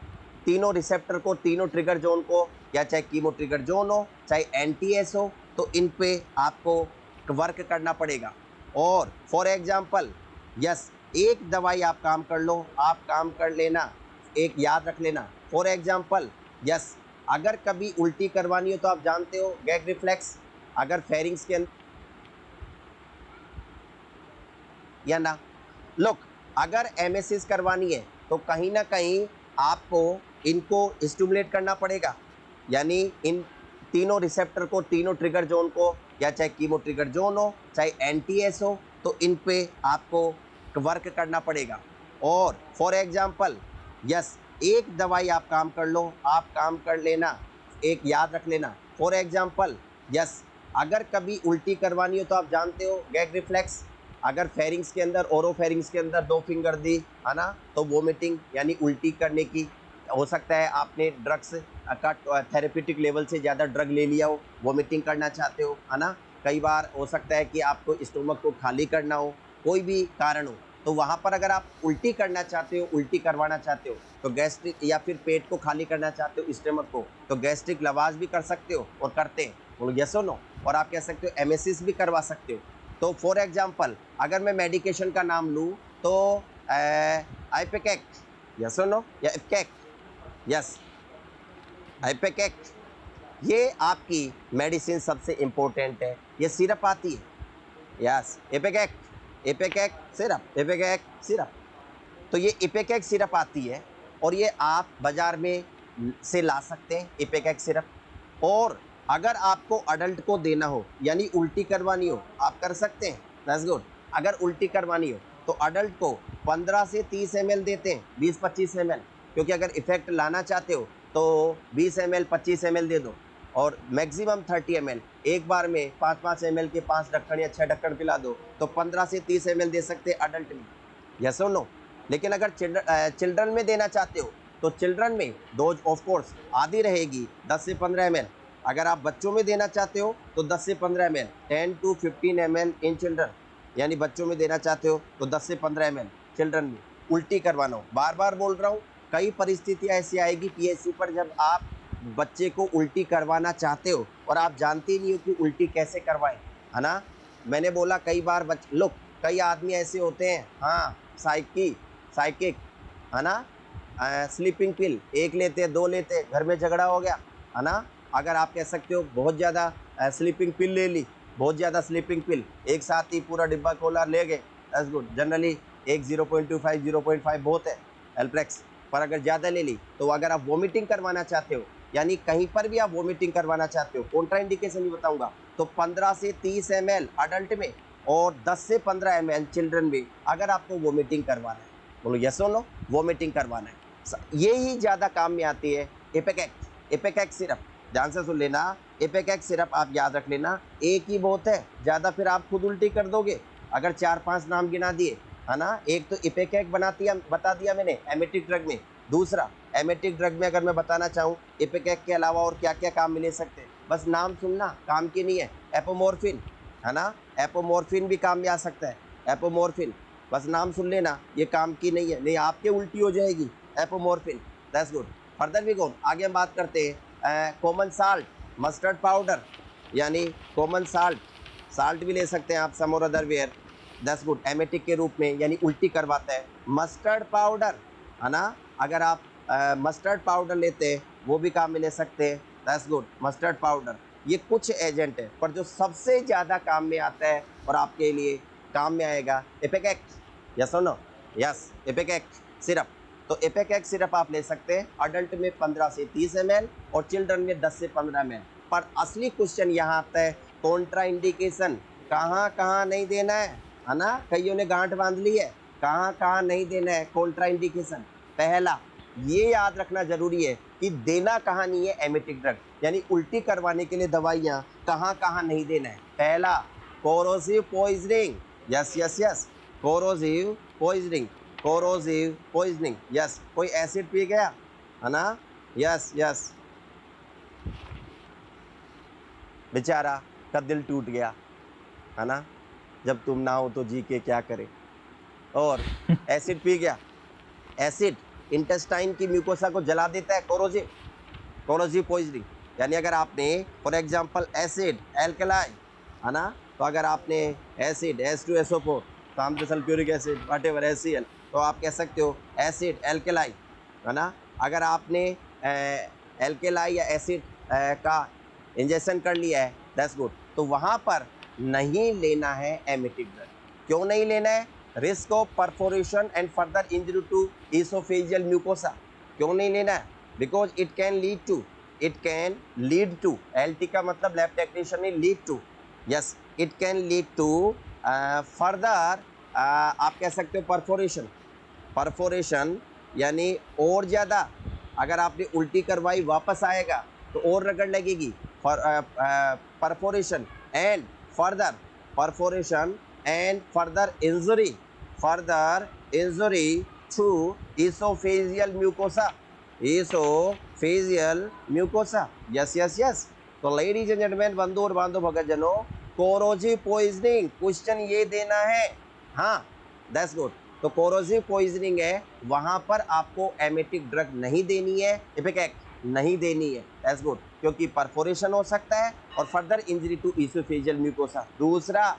तीनों रिसेप्टर को, तीनों ट्रिगर जोन को, या चाहे कीमो ट्रिगर जोन हो चाहे एनटीएस हो, तो इन पे आपको वर्क करना पड़ेगा। और फॉर एग्जांपल यस, एक दवाई आप काम कर लो, आप काम कर लेना, एक याद रख लेना। फॉर एग्जांपल यस, अगर कभी उल्टी करवानी हो तो आप जानते हो गैग रिफ्लेक्स, अगर फेरिंग्स के अंदर या ना। लुक, अगर एमएसएस करवानी है तो कहीं ना कहीं आपको इनको स्टिमुलेट करना पड़ेगा, यानी इन तीनों रिसेप्टर को, तीनों ट्रिगर जोन को, या चाहे कीमो ट्रिगर जोन हो चाहे एनटीएस हो, तो इन पे आपको वर्क करना पड़ेगा। और फॉर एग्जांपल यस, एक दवाई आप काम कर लो, आप काम कर लेना, एक याद रख लेना। फॉर एग्जांपल यस, अगर कभी उल्टी करवानी हो तो आप जानते हो गैग रिफ्लेक्स, अगर फेरिंग्स के अंदर, ओरोफेरिंग्स के अंदर 2 फिंगर दी है ना, तो वोमिटिंग यानी उल्टी करने की हो सकता है आपने ड्रग्स का थेरेप्यूटिक लेवल से ज़्यादा ड्रग ले लिया हो, वोमिटिंग करना चाहते हो है ना। कई बार हो सकता है कि आपको स्टोमक को खाली करना हो, कोई भी कारण हो, तो वहाँ पर अगर आप उल्टी करना चाहते हो, उल्टी करवाना चाहते हो, तो गैस्ट्रिक, या फिर पेट को खाली करना चाहते हो स्टोमक को, तो गैस्ट्रिक लवाज भी कर सकते हो, और करते हैं, बोलो यस और नो। और आप कह सकते हो एमएसएस भी करवा सकते हो। तो फॉर एग्जांपल अगर मैं मेडिकेशन का नाम लूँ तो ipecac, yes or no? या ipecac, yes, ipecac, ये आपकी मेडिसिन सबसे इंपॉर्टेंट है, ये सिरप आती है, yes, ipecac, ipecac syrup, ipecac syrup. तो ये इपेकेक सिरप आती है और ये आप बाजार में से ला सकते हैं इपेकेक सिरप। और अगर आपको अडल्ट को देना हो यानी उल्टी करवानी हो, आप कर सकते हैं, दैट्स गुड। अगर उल्टी करवानी हो तो अडल्ट को 15 से 30 ml देते हैं, 20-25 ml, क्योंकि अगर इफेक्ट लाना चाहते हो तो 20 ml 25 ml दे दो और मैक्सिमम 30 ml। एक बार में 5-5 ml के 5 ढक्कन या 6 ढक्कन पिला दो तो 15 से 30 ml दे सकते हैं अडल्ट में, यस और नो। लेकिन अगर चिल्ड्रन में देना चाहते हो तो चिल्ड्रन में डोज ऑफ कोर्स आधी रहेगी 10 से 15 ml। अगर आप बच्चों में देना चाहते हो तो 10 से 15 ml, 10 to 15 ml in children, यानी बच्चों में देना चाहते हो तो 10 से 15 ml चिल्ड्रन में। उल्टी करवाना हो, बार बार बोल रहा हूँ, कई परिस्थितियाँ ऐसी आएगी पीएससी पर जब आप बच्चे को उल्टी करवाना चाहते हो और आप जानते ही नहीं हो कि उल्टी कैसे करवाएं, है ना। मैंने बोला कई बार लोग, कई आदमी ऐसे होते हैं, हाँ, साइकिक, है ना, स्लीपिंग पिल एक लेते हैं, 2 लेते हैं, घर में झगड़ा हो गया, है ना। अगर आप कह सकते हो बहुत ज़्यादा स्लीपिंग पिल ले ली, बहुत ज़्यादा स्लीपिंग पिल एक साथ ही पूरा डिब्बा खोला ले गए, दैट्स गुड। जनरली एक 0.25 0.5 बहुत है एल्प्रेक्स, पर अगर ज़्यादा ले ली तो अगर आप वोमिटिंग करवाना चाहते हो, यानी कहीं पर भी आप वोमिटिंग करवाना चाहते हो, कॉन्ट्राइंडिकेशन ही बताऊंगा, तो 15 से 30 ml अडल्ट में और 10 से 15 ml चिल्ड्रन में अगर आपको वोमिटिंग करवाना है, बोलो यस और नो, वोमिटिंग करवाना है, ये ही ज़्यादा काम में आती है इपेकेक सिरप। ध्यान से सुन लेना, इपेकेक सिरप आप याद रख लेना, एक ही बहुत है, ज़्यादा फिर आप खुद उल्टी कर दोगे। अगर 4-5 नाम गिना दिए, है ना, एक तो इपेकेक बता दिया मैंने एमेटिक ड्रग में, दूसरा एमेटिक ड्रग में अगर मैं बताना चाहूँ इपेकेक के अलावा और क्या क्या काम मिले सकते हैं, बस नाम सुनना, काम की नहीं है। एपोमोर्फिन, है ना, एपोमोर्फिन भी काम में आ सकता है, एपोमोर्फिन, बस नाम सुन लेना, ये काम की नहीं है, नहीं आपके उल्टी हो जाएगी, एपोमोर्फिन, दैट्स गुड। फर्दर भी कौन, आगे हम बात करते हैं कॉमन साल्ट, मस्टर्ड पाउडर, यानी कॉमन साल्ट भी ले सकते हैं आप, सम और other where, that's good, emetic के रूप में, यानी उल्टी करवाता है। मस्टर्ड पाउडर, है ना, अगर आप मस्टर्ड पाउडर लेते हैं वो भी काम में ले सकते हैं, दैट्स गुड, मस्टर्ड पाउडर। ये कुछ एजेंट है, पर जो सबसे ज़्यादा काम में आता है और आपके लिए काम में आएगा इपेकेक, यस और नो, यस, इपेकेक सिरप। तो इपेकेक सिरप आप ले सकते हैं अडल्ट में 15 से 30 ml और चिल्ड्रन में 10 से 15 ml। पर असली क्वेश्चन यहाँ आता है, कॉन्ट्रा इंडिकेशन कहाँ कहाँ नहीं देना है ना, कईयों ने गांठ बांध ली है, कहाँ कहाँ नहीं देना है कॉन्ट्रा इंडिकेशन। पहला ये याद रखना जरूरी है कि देना कहाँ नहीं है एमेटिक ड्रग, यानी उल्टी करवाने के लिए दवाइयाँ कहाँ कहाँ नहीं देना है। पहला corrosive poisoning, yes yes yes, corrosive poisoning, yes, कोई एसिड पी गया, है ना, यस यस, बेचारा का दिल टूट गया, है ना, जब तुम ना हो तो जी के क्या करे, और एसिड पी गया, एसिड इंटेस्टाइन की म्यूकोसा को जला देता है, कोरोसिव पॉइजनिंग। यानी अगर आपने फॉर एग्जांपल एसिड एल्कलाई, है ना, तो अगर आपने एसिड H2SO4 सामने सल्फ्यूरिक एसिड व्हाटएवर HCl, तो आप कह सकते हो एसिड एल्कलाई, है ना। अगर आपने एल्कलाई या एसिड का इंजेक्शन कर लिया है, दैट्स गुड, तो वहाँ पर नहीं लेना है एमेटिक ड्रग। क्यों नहीं लेना है? Risk of perforation and further injury to oesophageal mucosa. क्यों नहीं लेना है? Because it can lead to, LT का मतलब लैब टेक्नीशियन में lead to, yes, it can lead to further, आप कह सकते हो परफोरेशन, यानी और ज़्यादा अगर आपने उल्टी करवाई वापस आएगा तो और रगड़ लगेगी, perforation and further injury to oesophageal mucosa, yes yes yes. तो लेडीज एंड जेंटलमैन, बंधु और बांधव भगतजनों, कोरोसिव पॉइजनिंग क्वेश्चन ये देना है, हाँ, दैट्स गुड। तो कोरोसिव पॉइजनिंग है, वहां पर आपको एमेटिक ड्रग नहीं देनी है, इपेकेक नहीं देनी है, दैट्स गुड, क्योंकि परफोरेशन हो सकता है और further injury to oesophageal mucosa. दूसरा,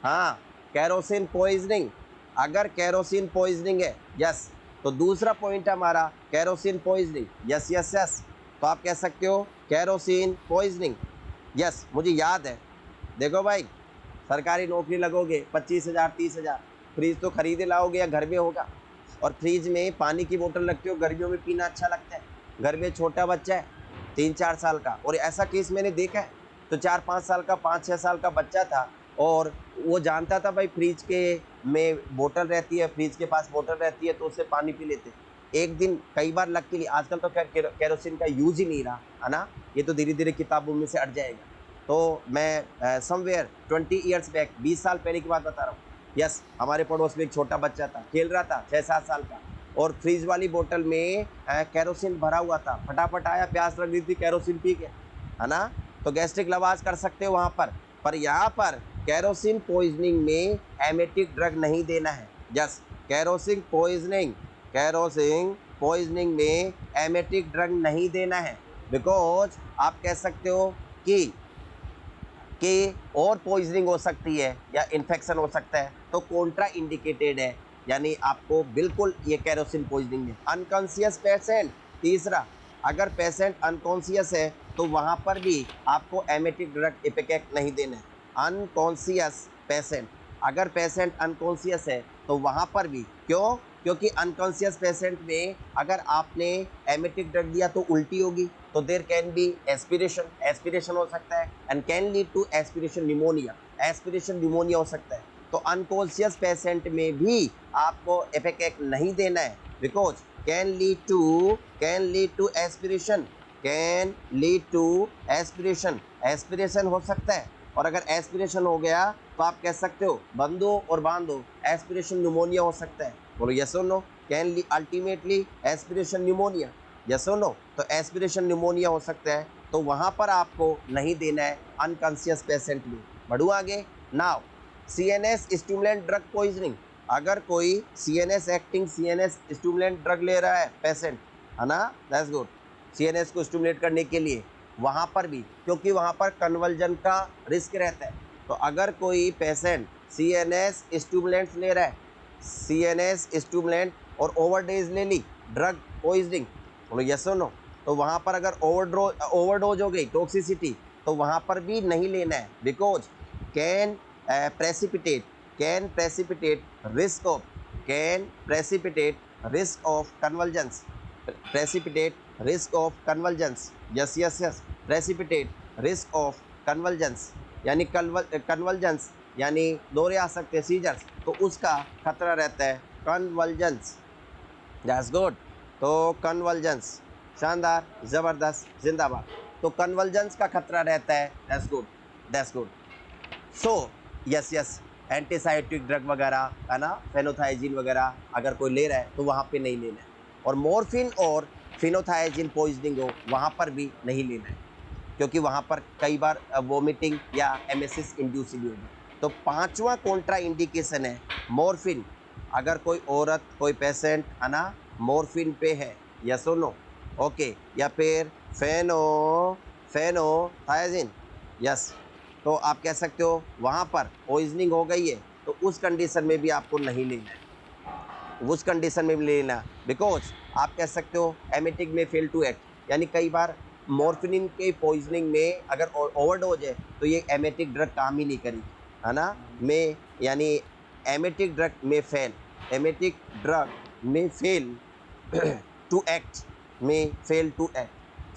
हाँ, कैरोसिन पॉइजनिंग, अगर कैरोसिन पॉइजनिंग है, यस, तो दूसरा पॉइंट हमारा kerosene poisoning, yes yes yes. तो आप कह सकते हो कैरोसिन पॉइजनिंग, यस। मुझे याद है, देखो भाई, सरकारी नौकरी लगोगे 25,000 30,000, फ्रिज तो खरीदे लाओगे या घर में होगा, और फ्रिज में पानी की बोतल रखते हो, गर्मियों में पीना अच्छा लगता है। घर में छोटा बच्चा है 3-4 साल का, और ऐसा केस मैंने देखा है, तो 4-5 साल का 5-6 साल का बच्चा था, और वो जानता था भाई फ्रिज के में बोतल रहती है, फ्रिज के पास बोतल रहती है, तो उससे पानी पी लेते। एक दिन कई बार लग के लिए, आजकल तो खैर केरोसिन का यूज ही नहीं रहा है ना, ये तो धीरे धीरे किताबों में से हट जाएगा। तो मैं समवेयर 20 ईयर्स बैक, 20 साल पहले की बात बता रहा हूँ। यस, हमारे पड़ोस में एक छोटा बच्चा था, खेल रहा था 6-7 साल का, और फ्रिज वाली बोतल में कैरोसिन भरा हुआ था। फटाफट आया, प्यास लग रही थी, कैरोसिन पी गया, है ना। तो गैस्ट्रिक लवाज कर सकते हो वहाँ पर यहाँ पर कैरोसिन पॉइजनिंग में एमेटिक ड्रग नहीं देना है। यस, कैरोसिन पॉइजनिंग में एमेटिक ड्रग नहीं देना है, बिकॉज आप कह सकते हो कि और पॉइजनिंग हो सकती है या इन्फेक्शन हो सकता है, तो कॉन्ट्रा इंडिकेटेड है, यानी आपको बिल्कुल ये कैरोसिन पॉइजनिंग में। अनकॉन्शियस पेशेंट, तीसरा, अगर पेशेंट अनकॉन्शियस है तो वहाँ पर भी आपको एमेटिक ड्रग इपेकेक नहीं देना है। अनकॉन्शियस पेशेंट, अगर पेशेंट अनकॉन्शियस है तो वहाँ पर भी, क्यों? क्योंकि अनकॉन्शियस पेशेंट में अगर आपने एमेटिक ड्रग दिया तो उल्टी होगी, तो देर कैन बी एस्पिरेशन हो सकता है, and can lead to aspiration pneumonia हो सकता है। तो अनकॉन्शियस पेशेंट में भी आपको एपेकेक नहीं देना है, because can lead to aspiration हो सकता है, और अगर एस्पिरेशन हो गया तो आप कह सकते हो बंदो और बांधो, एस्पिरेशन न्यूमोनिया हो सकता है। बोलो यस और no, can ultimately aspiration pneumonia, yes और नो। तो एस्पिरेशन न्यूमोनिया हो सकता है, तो वहाँ पर आपको नहीं देना है अनकॉन्शियस पेशेंट में। बढ़ू आगे। Now CNS stimulant drug poisoning, अगर कोई CNS acting CNS stimulant drug ले रहा है पेशेंट, है ना, दैट्स गुड, CNS को स्टिमुलेट करने के लिए, वहाँ पर भी, क्योंकि वहाँ पर कन्वर्जन का रिस्क रहता है, तो अगर कोई पेशेंट CNS स्टिमुलेंट्स ले रहा है, CNS स्टिमुलेंट, और ओवरडोज ले ली, ड्रग पॉइजनिंग, बोलो यस और नो। तो वहाँ पर अगर ओवरडोज हो गई, टॉक्सिसिटी, तो वहाँ पर भी नहीं लेना है, because can precipitate risk of convulsions, yes yes yes, precipitate risk of convulsions, यानी convulsions यानी दौरे आ सकते हैं, सीजर्स, तो उसका खतरा रहता है। convulsions, that's good। तो convulsions, शानदार, ज़बरदस्त, जिंदाबाद। तो convulsions का खतरा रहता है, that's good। सो यस, एंटीसाइटिक ड्रग वगैरह, है ना, फेनोथाइजिन वगैरह अगर कोई ले रहा है तो वहाँ पे नहीं लेना है, और मॉर्फिन और फिनोथाइजिन पॉइजनिंग हो वहाँ पर भी नहीं लेना है, क्योंकि वहाँ पर कई बार वोमिटिंग या एमेसिस इंड्यूस भी होगी। तो पांचवा कॉन्ट्रा इंडिकेशन है मॉर्फिन, अगर कोई औरत, कोई पेशेंट, है ना, मॉर्फिन पे है, यस और नो, ओके, या फिर फेनोथाइजिन, यस, तो आप कह सकते हो वहाँ पर पॉइजनिंग हो गई है, तो उस कंडीशन में भी आपको नहीं लेना है, उस कंडीशन में भी लेना, बिकॉज आप कह सकते हो एमेटिक में फेल टू एक्ट, यानी कई बार मॉर्फिन के पॉइजनिंग में अगर ओवरडोज है तो ये एमेटिक ड्रग काम ही नहीं करेगी, है ना, में, यानी एमेटिक ड्रग में fail to act.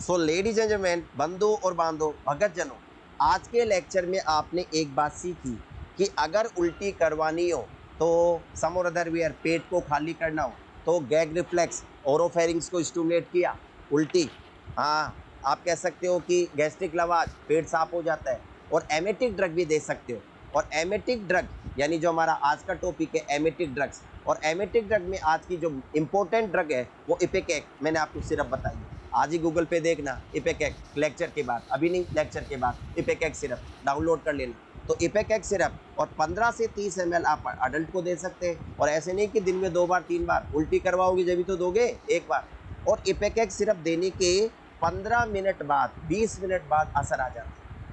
So ladies and gentleman, बंधु और बांधो, भगत जनों, आज के लेक्चर में आपने एक बात सीखी कि अगर उल्टी करवानी हो तो सम और अदर वेयर, पेट को खाली करना हो तो गैग रिफ्लेक्स, ओरोफेरिंग्स को स्टिमुलेट किया, उल्टी, हाँ, आप कह सकते हो कि गैस्ट्रिक लवाज, पेट साफ हो जाता है, और एमेटिक ड्रग भी दे सकते हो। और एमेटिक ड्रग यानी जो हमारा आज का टॉपिक है एमेटिक ड्रग्स, और एमेटिक ड्रग में आज की जो इम्पोर्टेंट ड्रग है वो इपेकेक, मैंने आपको सिर्फ बताई है, आज ही गूगल पे देखना इपेकेक, लेक्चर के बाद, अभी नहीं, लेक्चर के बाद इपेकेक सिरप डाउनलोड कर लेना। तो इपेकेक सिरप, और 15 से 30 ml आप अडल्ट को दे सकते हैं, और ऐसे नहीं कि दिन में 2 बार 3 बार, उल्टी करवाओगे जब भी तो दोगे एक बार। और इपेकेक सिरप देने के 15 मिनट बाद, 20 मिनट बाद असर आ जाता है,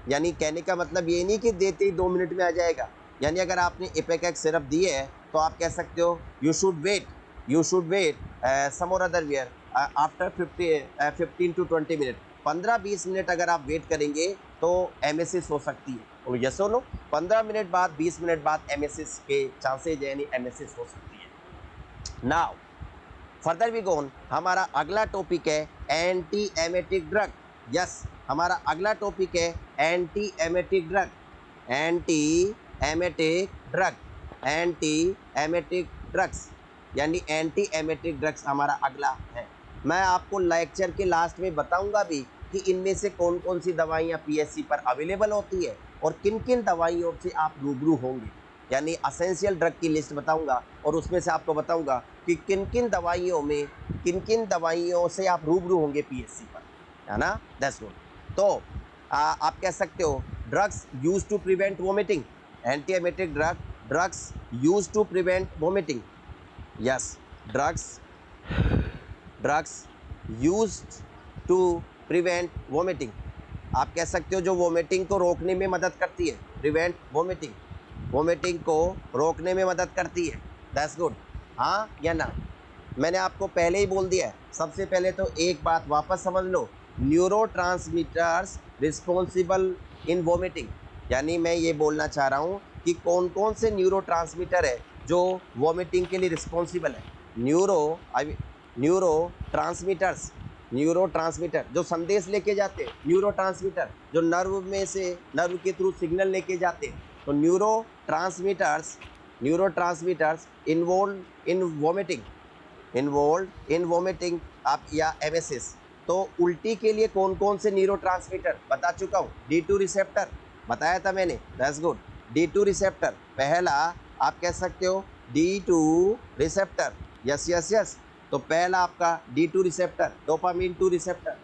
यानी कहने का मतलब ये नहीं कि देते ही 2 मिनट में आ जाएगा, यानी अगर आपने इपेकेक सिरप दी है तो आप कह सकते हो you should wait you should wait some or other where after 15 to 20 minute 15-20 minute अगर आप वेट करेंगे तो एमएसएस हो सकती है। और यस और नो, 15 मिनट बाद 20 मिनट बाद एमएसएस के चांसेज यानी एमएसएस हो सकती है। Now further we go on, हमारा अगला टॉपिक है एंटी एमेटिक ड्रग। यस, हमारा अगला टॉपिक है anti emetic drug. Anti emetic drug, anti emetic drugs यानी एंटी एमेटिक ड्रग्स हमारा अगला है। मैं आपको लेक्चर के लास्ट में बताऊंगा भी कि इनमें से कौन कौन सी दवाइयाँ पीएससी पर अवेलेबल होती है और किन किन दवाइयों से आप रूबरू होंगे, यानी असेंशियल ड्रग की लिस्ट बताऊंगा और उसमें से आपको बताऊंगा कि किन किन दवाइयों से आप रूबरू होंगे पीएससी पर, है ना। That's good. तो आप कह सकते हो drugs use to prevent vomiting, anti emetic drugs use to prevent vomiting. Yes, drugs used to prevent vomiting. आप कह सकते हो जो वोमिटिंग को रोकने में मदद करती है, प्रिवेंट वोमिटिंग को रोकने में मदद करती है। That's good. हाँ या ना? मैंने आपको पहले ही बोल दिया है। सबसे पहले तो एक बात वापस समझ लो, न्यूरोट्रांसमीटर्स रिस्पॉन्सिबल इन वोमिटिंग, यानी मैं ये बोलना चाह रहा हूँ कि कौन कौन से न्यूरोट्रांसमीटर है जो वोमिटिंग के लिए रिस्पॉन्सिबल है। न्यूरोट्रांसमीटर जो संदेश लेके जाते हैं, न्यूरोट्रांसमीटर जो नर्व के थ्रू सिग्नल लेके जाते हैं। तो न्यूरोट्रांसमीटर्स इन्वॉल्व इन वोमिटिंग आप या एमएसएस। तो उल्टी के लिए कौन कौन से न्यूरोट्रांसमीटर बता चुका हूँ। D2 रिसेप्टर बताया था मैंने। That's good. D2 रिसेप्टर पहला आप कह सकते हो D2 रिसेप्टर। यस। तो पहला आपका D2 receptor, dopamine 2 receptor.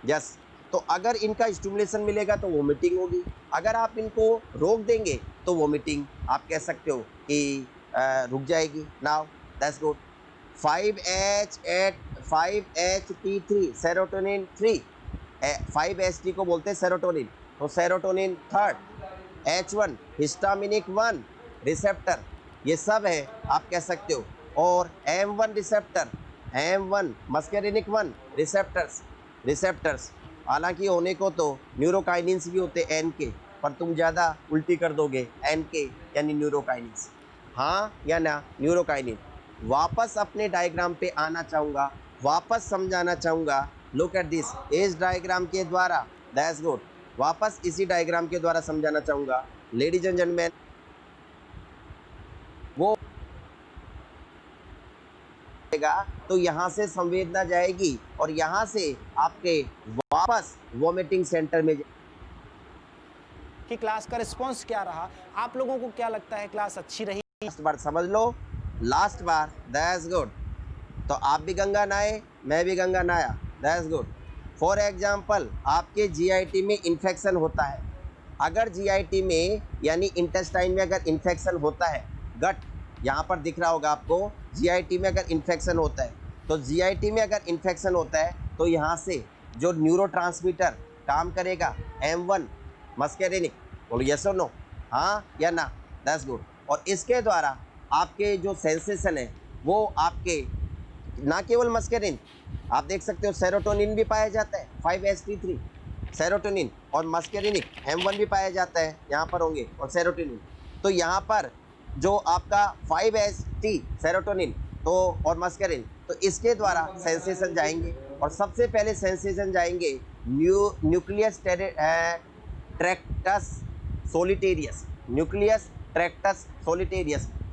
Yes, तो अगर इनका स्टिमुलेशन मिलेगा तो वोमिटिंग होगी, अगर आप इनको रोक देंगे तो वोमिटिंग आप कह सकते हो कि रुक जाएगी। Now that's good. 5-HT3 serotonin 3, 5HT को बोलते हैं सेरोटोनिन, तो serotonin third. H1 histaminic 1 receptor, ये सब है आप कह सकते हो। और M1 रिसेप्टर, M1 मस्केरिनिक 1 रिसेप्टर्स। हालांकि होने को तो न्यूरोकाइनिन्स भी होते हैं N के, पर तुम ज़्यादा उल्टी कर दोगे N के यानी न्यूरोकाइनिन्स। हाँ या ना? न्यूरोकाइनिन। वापस अपने डायग्राम पे आना चाहूँगा, वापस समझाना चाहूँगा। Look at this age diagram के द्वारा। That's good. वापस इसी डायग्राम के द्वारा समझाना चाहूँगा लेडीज एंड जेंटलमैन। वो तो यहाँ से संवेदना जाएगी और यहाँ से आपके वापस वोमिटिंग सेंटर में कि क्लास का रिस्पांस क्या रहा, आप लोगों को क्या लगता है क्लास अच्छी रही? लास्ट बार समझ लो, लास्ट बार। That's good. तो आप भी गंगा नहाए, मैं भी गंगा नहाया। That's good. फॉर एग्जाम्पल आपके जीआईटी में इन्फेक्शन होता है, अगर जीआईटी में यानी इंटेस्टाइन में अगर इन्फेक्शन होता है, गट यहाँ पर दिख रहा होगा आपको, जीआईटी में अगर इन्फेक्शन होता है, तो जीआईटी में अगर इन्फेक्शन होता है तो यहाँ से जो न्यूरोट्रांसमीटर काम करेगा M1 मस्केरिनिक। बोलो यस और नो, हाँ या ना? That's good. और इसके द्वारा आपके जो सेंसेशन है वो आपके ना केवल मस्केरिन, आप देख सकते हो सेरोटोनिन भी पाया जाता है, 5-HT3 सेरोटोनिन, और मस्केरिनिक M1 भी पाया जाता है, यहाँ पर होंगे, और सेरोटोनिन। तो यहाँ पर जो आपका 5-HT सेरोटोनिन तो और मस्केरिन, तो इसके द्वारा सेंसेशन जाएंगे। और सबसे पहले सेंसेशन जाएंगे nucleus tractus solitarius,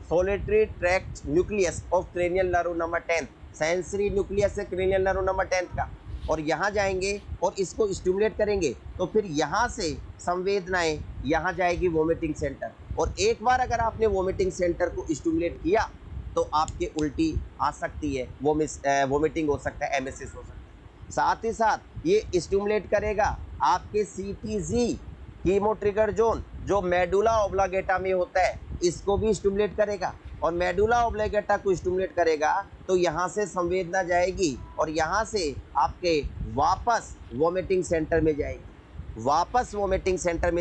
solitary tract nucleus of cranial nerve number 10, sensory nucleus है क्रेनियल नर्व नंबर 10 का। और यहाँ जाएंगे और इसको स्टिमुलेट करेंगे, तो फिर यहाँ से संवेदनाएं यहाँ जाएगी वोमिटिंग सेंटर। और एक बार अगर आपने वोमिटिंग सेंटर को स्टिमुलेट किया तो आपके उल्टी आ सकती है, वोमिटिंग हो सकता है, एमएसएस हो सकता है। साथ ही साथ ये स्टिमुलेट करेगा आपके CTG कीमो ट्रिगर जोन जो मेडुला ऑब्लांगेटा में होता है, इसको भी स्टिमुलेट करेगा। और मेडुला ऑब्लांगेटा को स्टिमुलेट करेगा तो यहाँ से संवेदना जाएगी और यहाँ से आपके वापस वोमिटिंग सेंटर में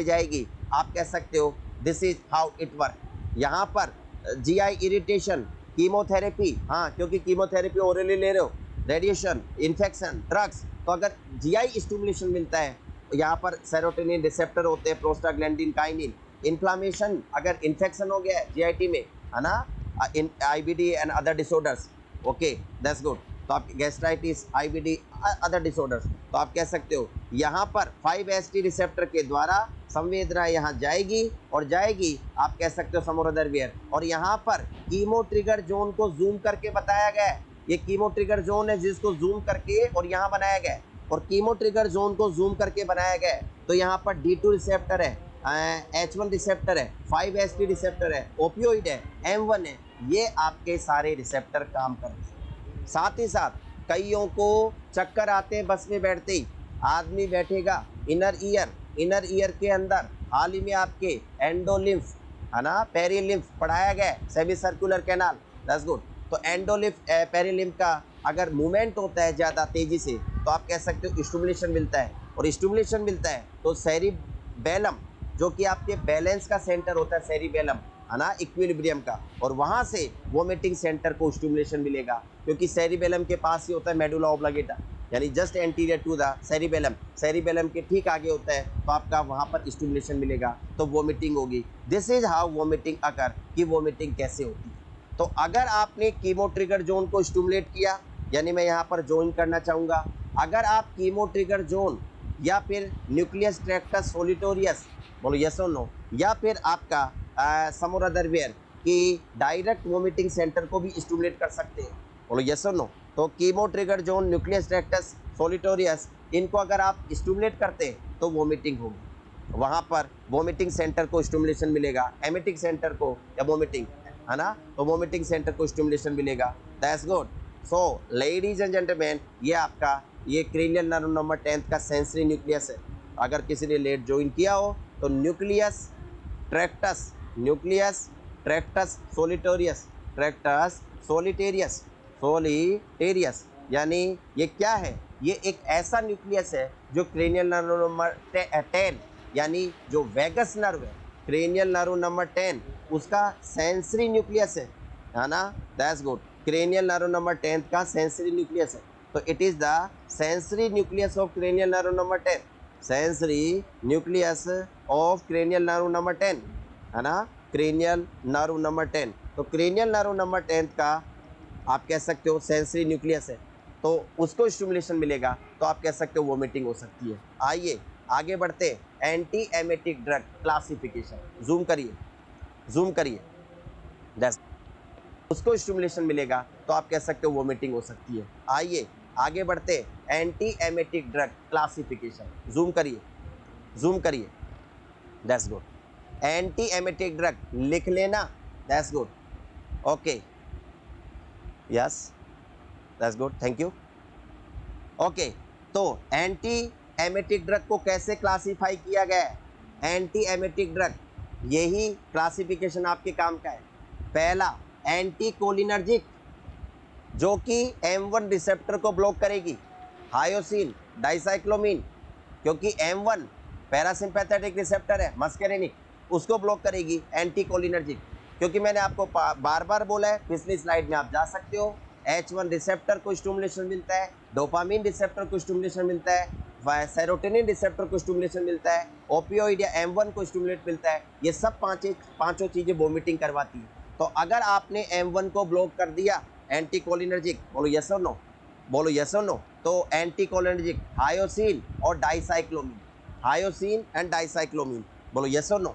जाएगी, आप कह सकते हो this is how it work. यहाँ पर GI इरिटेशन कीमोथेरेपी, हाँ क्योंकि कीमोथेरेपी ओरली ले रहे हो, रेडिएशन, इन्फेक्शन, ड्रग्स, तो अगर जीआई स्टिमुलेशन मिलता है, यहाँ पर सेरोटोनिन रिसेप्टर होते हैं, प्रोस्टाग्लैंडिन, काइनिन, इन्फ्लामेशन, अगर इन्फेक्शन हो गया है जीआईटी में, है ना, in IBD and other disorders, okay that's good, तो आप गैस्ट्राइटिस, आईबीडी, अदर डिसऑर्डर्स, तो आप कह सकते हो यहाँ पर 5-HT रिसेप्टर के द्वारा संवेदना यहाँ जाएगी और जाएगी, आप कह सकते हो समोरदर वेयर, और यहाँ पर कीमो ट्रिगर जोन को जूम करके बताया गया है, ये कीमो ट्रिगर जोन है जिसको जूम करके और यहाँ बनाया गया है, और कीमो ट्रिगर जोन को जूम करके बनाया गया है, तो यहाँ पर D2 रिसेप्टर है, H1 रिसेप्टर है, 5-HT रिसेप्टर है, ओपियोइड है, M1 है, ये आपके सारे रिसेप्टर काम कर रहे हैं। साथ ही साथ कईयों को चक्कर आते हैं बस में बैठते ही, आदमी बैठेगा इनर ईयर के अंदर हाल ही में आपके एंडोलिम्फ, है ना, पेरीलिम्फ पढ़ाया गया है, semi circular canal, that's good, तो एंडोलिम्फ पेरीलिम्फ का अगर मूवमेंट होता है ज़्यादा तेज़ी से, तो आप कह सकते हो स्टिमुलेशन मिलता है, और स्टिमुलेशन मिलता है तो सेरिबेलम, जो कि आपके बैलेंस का सेंटर होता है, सेरिबेलम, है ना, इक्विलिब्रियम का, और वहाँ से वोमिटिंग सेंटर को स्टिमुलेशन मिलेगा, क्योंकि सेरिबेलम के पास ही होता है मेडुला ऑब्लिगेटा, यानी just anterior to the cerebellum, cerebellum के ठीक आगे होता है, तो आपका वहाँ पर स्टिमुलेशन मिलेगा, तो वोमिटिंग होगी। दिस इज हाउ वोमिटिंग अकर, कि वोमिटिंग कैसे होती है। तो अगर आपने कीमो ट्रिगर जोन को स्टिमुलेट किया, यानी मैं यहाँ पर ज्वाइन करना चाहूँगा, अगर आप कीमो ट्रिगर जोन या फिर न्यूक्लियस ट्रैक्टस सोलिटोरियस, बोलो यस और नो, या फिर आपका समोरदर वेयर की डायरेक्ट वोमिटिंग सेंटर को भी स्टिमुलेट कर सकते हैं, बोलो यस और नो, तो chemo trigger zone, nucleus tractus solitarius, इनको अगर आप स्टिमुलेट करते हैं तो वोमिटिंग होगी, वहाँ पर वोमिटिंग सेंटर को स्टिमुलेशन मिलेगा, एमेटिक सेंटर को, या वोमिटिंग, है ना, तो वोमिटिंग सेंटर को स्टिमुलेशन मिलेगा, that's good. So ladies and gentleman, ये आपका ये क्रेनियल नर्व नंबर 10 का सेंसरी न्यूक्लियस है। अगर किसी ने लेट ज्वाइन किया हो तो न्यूक्लियस ट्रैक्टस सोलिटेरियस, यानी ये क्या है, ये एक ऐसा न्यूक्लियस है जो क्रेनियल नर्व नंबर 10, यानी जो वेगस नर्व है, क्रेनियल नर्व नंबर 10 उसका सेंसरी न्यूक्लियस है ना, that's good, cranial nerve number 10 का सेंसरी न्यूक्लियस है, तो it is the sensory nucleus of cranial nerve number 10, sensory nucleus of cranial nerve number 10, है ना, क्रेनियल नर्व नंबर 10, तो क्रेनियल नर्व नंबर 10 का आप कह सकते हो सेंसरी न्यूक्लियस है, तो उसको स्टिमुलेशन मिलेगा, तो आप कह सकते हो वोमिटिंग हो सकती है। आइए आगे बढ़ते हैं, anti emetic drug classification, zoom करिए, उसको स्टिमुलेशन मिलेगा, तो आप कह सकते हो वोमिटिंग हो सकती है। आइए आगे बढ़ते हैं, anti emetic drug classification, zoom करिए, that's good, anti emetic drug लिख लेना, that's good, okay, yes that's good, thank you, okay, तो एंटी एमेटिक ड्रग को कैसे क्लासीफाई किया गया है, एंटी एमेटिक ड्रग, यही क्लासिफिकेशन आपके काम का है। पहला एंटी कोलिनर्जिक, जो कि M1 रिसेप्टर को ब्लॉक करेगी, हायोसिन डाइसाइक्लोमिन, क्योंकि M1 पैरासिम्पैथेटिक रिसेप्टर है, मस्केरेनिक, उसको ब्लॉक करेगी, एंटी कोलिनर्जिक, क्योंकि मैंने आपको बार बार बोला है, पिछली स्लाइड में आप जा सकते हो, H1 रिसेप्टर को स्टिमुलेशन मिलता है, डोपामिन रिसेप्टर को स्टिमुलेशन मिलता है, सेरोटोनिन रिसेप्टर को स्टिमुलेशन मिलता है, ओपियोइड या M1 को स्टिमुलेट मिलता है, ये सब पांचों चीज़ें वोमिटिंग करवाती है। तो अगर आपने M1 को ब्लॉक कर दिया, एंटी कोलिनर्जिक, बोलो यस और नो, तो एंटी कोलिनर्जिक हायोसिन और डाइसाइक्लोमिन, बोलो यस और नो।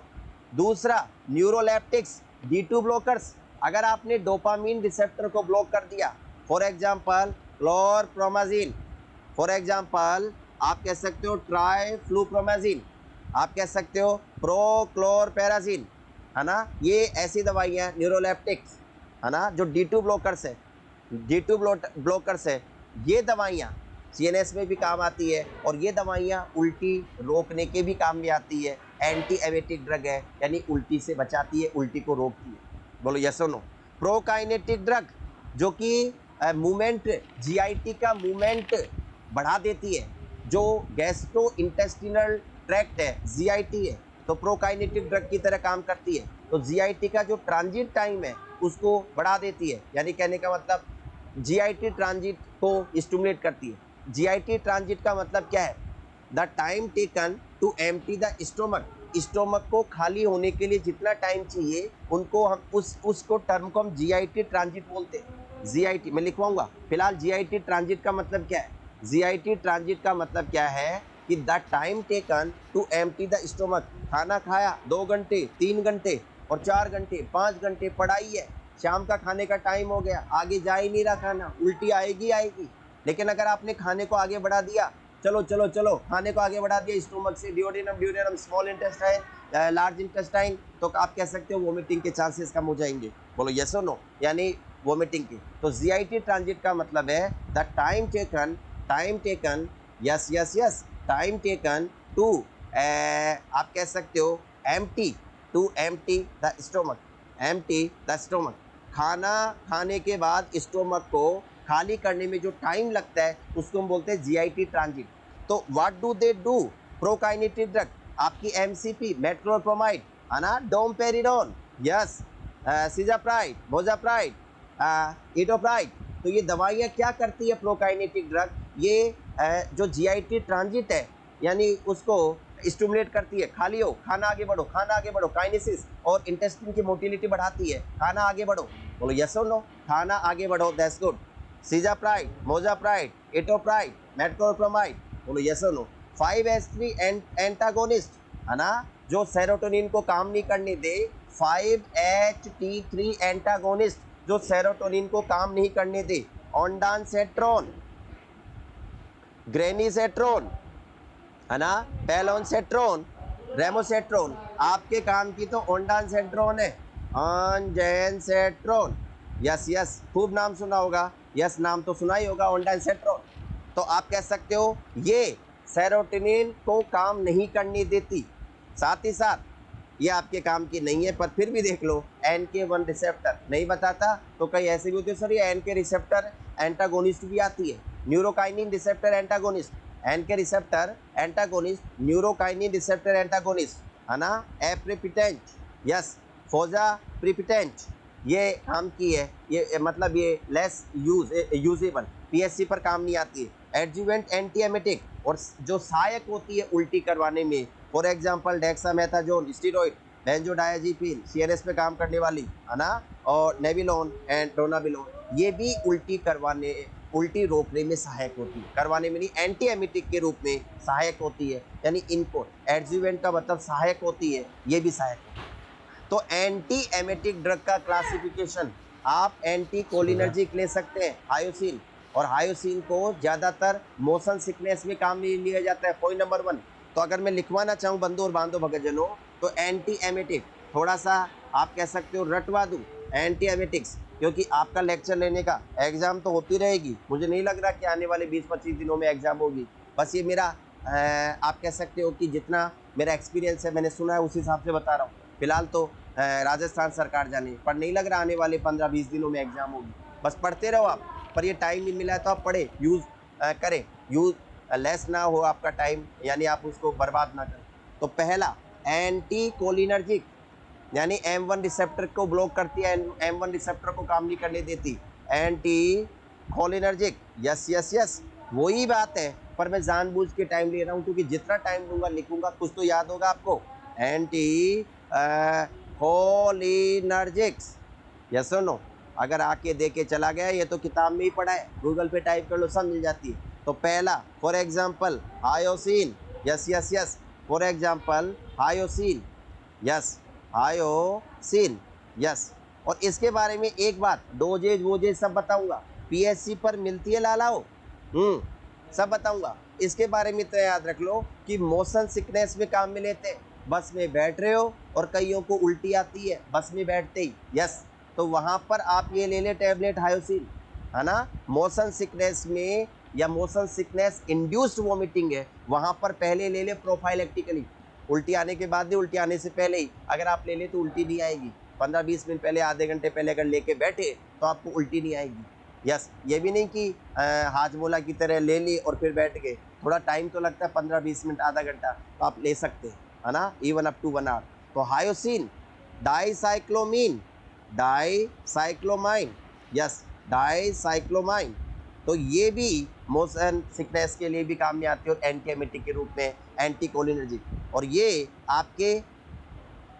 दूसरा न्यूरोलेप्टिक्स, D2 ब्लॉकर्स, अगर आपने डोपामिन रिसेप्टर को ब्लॉक कर दिया, फॉर एग्जांपल क्लोरप्रोमाजिन, फॉर एग्जांपल आप कह सकते हो ट्राइफ्लूप्रोमाजिन, आप कह सकते हो प्रोक्लोरपेराजिन, है ना, ये ऐसी दवाइयाँ न्यूरोलेप्टिक्स, है ना, जो D2 ब्लॉकर्स है, ये दवाइयाँ CNS में भी काम आती है, और ये दवाइयाँ उल्टी रोकने के भी काम में आती है, एंटी एमेटिक ड्रग है, यानी उल्टी से बचाती है, उल्टी को रोकती है, बोलो यस और नो। प्रोकाइनेटिक ड्रग, जो कि मूवमेंट, GIT का मूवमेंट बढ़ा देती है, जो गैस्ट्रो इंटेस्टिनल ट्रैक्ट है, GIT है, तो प्रोकाइनेटिक ड्रग की तरह काम करती है, तो जीआईटी का जो ट्रांजिट टाइम है उसको बढ़ा देती है, यानी कहने का मतलब जीआईटी ट्रांजिट को स्टिमुलेट करती है। जीआईटी ट्रांजिट का मतलब क्या है? The time taken to empty the stomach, stomach को खाली होने के लिए जितना टाइम चाहिए उनको हम उसको टर्म को हम जीआईटी ट्रांजिट बोलते हैं। जीआईटी मैं लिखवाऊंगा फिलहाल। जीआईटी ट्रांजिट का मतलब क्या है? जीआईटी ट्रांजिट का मतलब क्या है कि the time taken to empty the stomach, खाना खाया 2 घंटे 3 घंटे और 4 घंटे 5 घंटे, पढ़ाई है, शाम का खाने का टाइम हो गया, आगे जा ही नहीं रहा खाना, उल्टी आएगी आएगी। लेकिन अगर आपने खाने को आगे बढ़ा दिया, चलो चलो चलो खाने को आगे बढ़ा दिया स्टोमक से duodenum, duodenum, small intestine, large intestine, तो आप कह सकते हो वोमिटिंग के चांसेस कम हो जाएंगे। बोलो यस और नो, यानी वोमिटिंग की। तो जीआईटी ट्रांजिट का मतलब है the time taken, yes yes yes, time taken to, आप कह सकते हो empty the stomach, empty the stomach, खाना खाने के बाद स्टोमक को खाली करने में जो टाइम लगता है उसको हम बोलते हैं जीआईटी ट्रांजिट। तो what do they do? Prokinetic drug, आपकी एमसीपी, मेट्रोप्रोमाइड, है ना, डोमपेरिडोन, यस, सिजाप्राइड, मोजाप्राइड, इटोप्राइड। तो ये दवाइयाँ क्या करती है प्रोकाइनेटिक ड्रग? ये जो जीआईटी ट्रांजिट है यानी उसको स्टिमुलेट करती है, खाली हो, खाना आगे बढ़ो, खाना आगे बढ़ो, काइनेसिस, और इंटेस्टाइन की मोटिलिटी बढ़ाती है, खाना आगे बढ़ो। बोलो यस और नो, खाना आगे बढ़ो, दैट्स गुड। सिजाप्राइड, मोजाप्राइड, एटोप्राइड, मेट्रोप्रोमाइड, बोलो यस और नो। 5H3 एंटागोनिस्ट, है ना, जो सेरोटोनिन को काम नहीं करने दे, 5HT3 एंटागोनिस्ट जो सेरोटोनिन को काम नहीं करने दे, ऑन्डानसेट्रोन, ग्रेनीसेट्रोन, है ना, पेलोनसेट्रोन, रेमोसेट्रोन। आपके काम की तो ओंडानसेट्रोन है, ऑन्जेनसेट्रोन, यस यस, खूब नाम सुना होगा, यस नाम तो सुना ही होगा, ओंडानसेट्रोन। तो आप कह सकते हो ये सेरोटोनिन को काम नहीं करने देती, साथ ही साथ ये आपके काम की नहीं है। पर फिर भी देख लो, NK1 रिसेप्टर नहीं बताता तो कई ऐसे भी होते हैं, सर ये NK रिसेप्टर एंटागोनिस्ट भी आती है, neurokinin receptor antagonist, NK receptor antagonist, neurokinin receptor antagonist, है ना, एप्रिपिटेंट, यस, फोजा प्रिपिटेंट, ये काम की है, ये मतलब ये लेस यूजेबल, PSC पर काम नहीं आती है। एडजुवेंट एंटीएमेटिक, और जो सहायक होती है उल्टी करवाने में, for example dexamethasone, steroid, benzodiazepine, CNS पे काम करने वाली, है ना, और नेबिलोन एंड ड्रोनाबिलोन, ये भी उल्टी करवाने, उल्टी रोकने में सहायक होती है, करवाने में नहीं, एंटी एमिटिक के रूप में सहायक होती है, यानी इनको एडजुवेंट का मतलब सहायक होती है, ये भी सहायक होती है। तो एंटी एमेटिक ड्रग का क्लासिफिकेशन, आप एंटी कोलिनर्जिक ले सकते हैं, हायोसिन, और हायोसिन को ज़्यादातर मोशन सिकनेस में काम में लिया जाता है, पॉइंट नंबर 1। तो अगर मैं लिखवाना चाहूँ बंधु और बांधो भगतजनों, तो एंटी एमेटिक थोड़ा सा आप कह सकते हो रटवा दूँ, एंटी एमेटिक्स, क्योंकि आपका लेक्चर लेने का एग्ज़ाम तो होती रहेगी, मुझे नहीं लग रहा कि आने वाले 20-25 दिनों में एग्ज़ाम होगी। बस ये मेरा आप कह सकते हो कि जितना मेरा एक्सपीरियंस है, मैंने सुना है, उस हिसाब से बता रहा हूँ। फिलहाल तो राजस्थान सरकार जाने, पर नहीं लग रहा आने वाले 15-20 दिनों में एग्ज़ाम होगी। बस पढ़ते रहो आप, पर ये टाइम नहीं मिला है तो आप पढ़े, यूज़ करें, यूज़ लेस ना हो आपका टाइम, यानी आप उसको बर्बाद ना करें। तो पहला एंटी कोलिनर्जिक, यानी M1 रिसेप्टर को ब्लॉक करती है, M1 रिसेप्टर को काम नहीं करने देती, anti cholinergic, yes yes yes, वही बात है, पर मैं जानबूझ के टाइम ले रहा हूँ क्योंकि जितना टाइम दूंगा लिखूंगा कुछ तो याद होगा आपको। एंटी कोलिनर्जिक्स, यस और नो, अगर आके दे के चला गया, ये तो किताब में ही पढ़ा है, गूगल पे टाइप कर लो, सब मिल जाती है। तो पहला for example hyoscine, yes yes yes, for example hyoscine, yes, hyoscine, yes. और इसके बारे में एक बात, डोजेज वोजेज सब बताऊंगा, PSC पर मिलती है लालाओ, सब बताऊंगा। इसके बारे में तो याद रख लो कि मोशन सिकनेस में काम में लेते हैं, बस में बैठ रहे हो और कईयों को उल्टी आती है बस में बैठते ही, यस, तो वहाँ पर आप ये ले ले टैबलेट हायोसिन, है ना। मोशन सिकनेस में या मोशन सिकनेस इंड्यूस्ड वोमिटिंग है, वहाँ पर पहले ले ले प्रोफाइलेक्टिकली, उल्टी आने के बाद नहीं, उल्टी आने से पहले ही अगर आप ले ले तो उल्टी नहीं आएगी। 15-20 मिनट पहले, आधे घंटे पहले अगर लेके बैठे तो आपको उल्टी नहीं आएगी, यस। ये भी नहीं कि हाजमोला की तरह ले ली और फिर बैठ गए, थोड़ा टाइम तो लगता है, 15-20 मिनट, आधा घंटा, तो आप ले सकते हैं, है ना, इवन अप टू 1 आवर। तो hyoscine dicyclomine, dicyclomine, yes dicyclomine. तो ये भी मोशन सिकनेस के लिए भी काम में आती है और एंटी एमिटिक के रूप में, एंटी कोलिनर्जिक। और ये आपके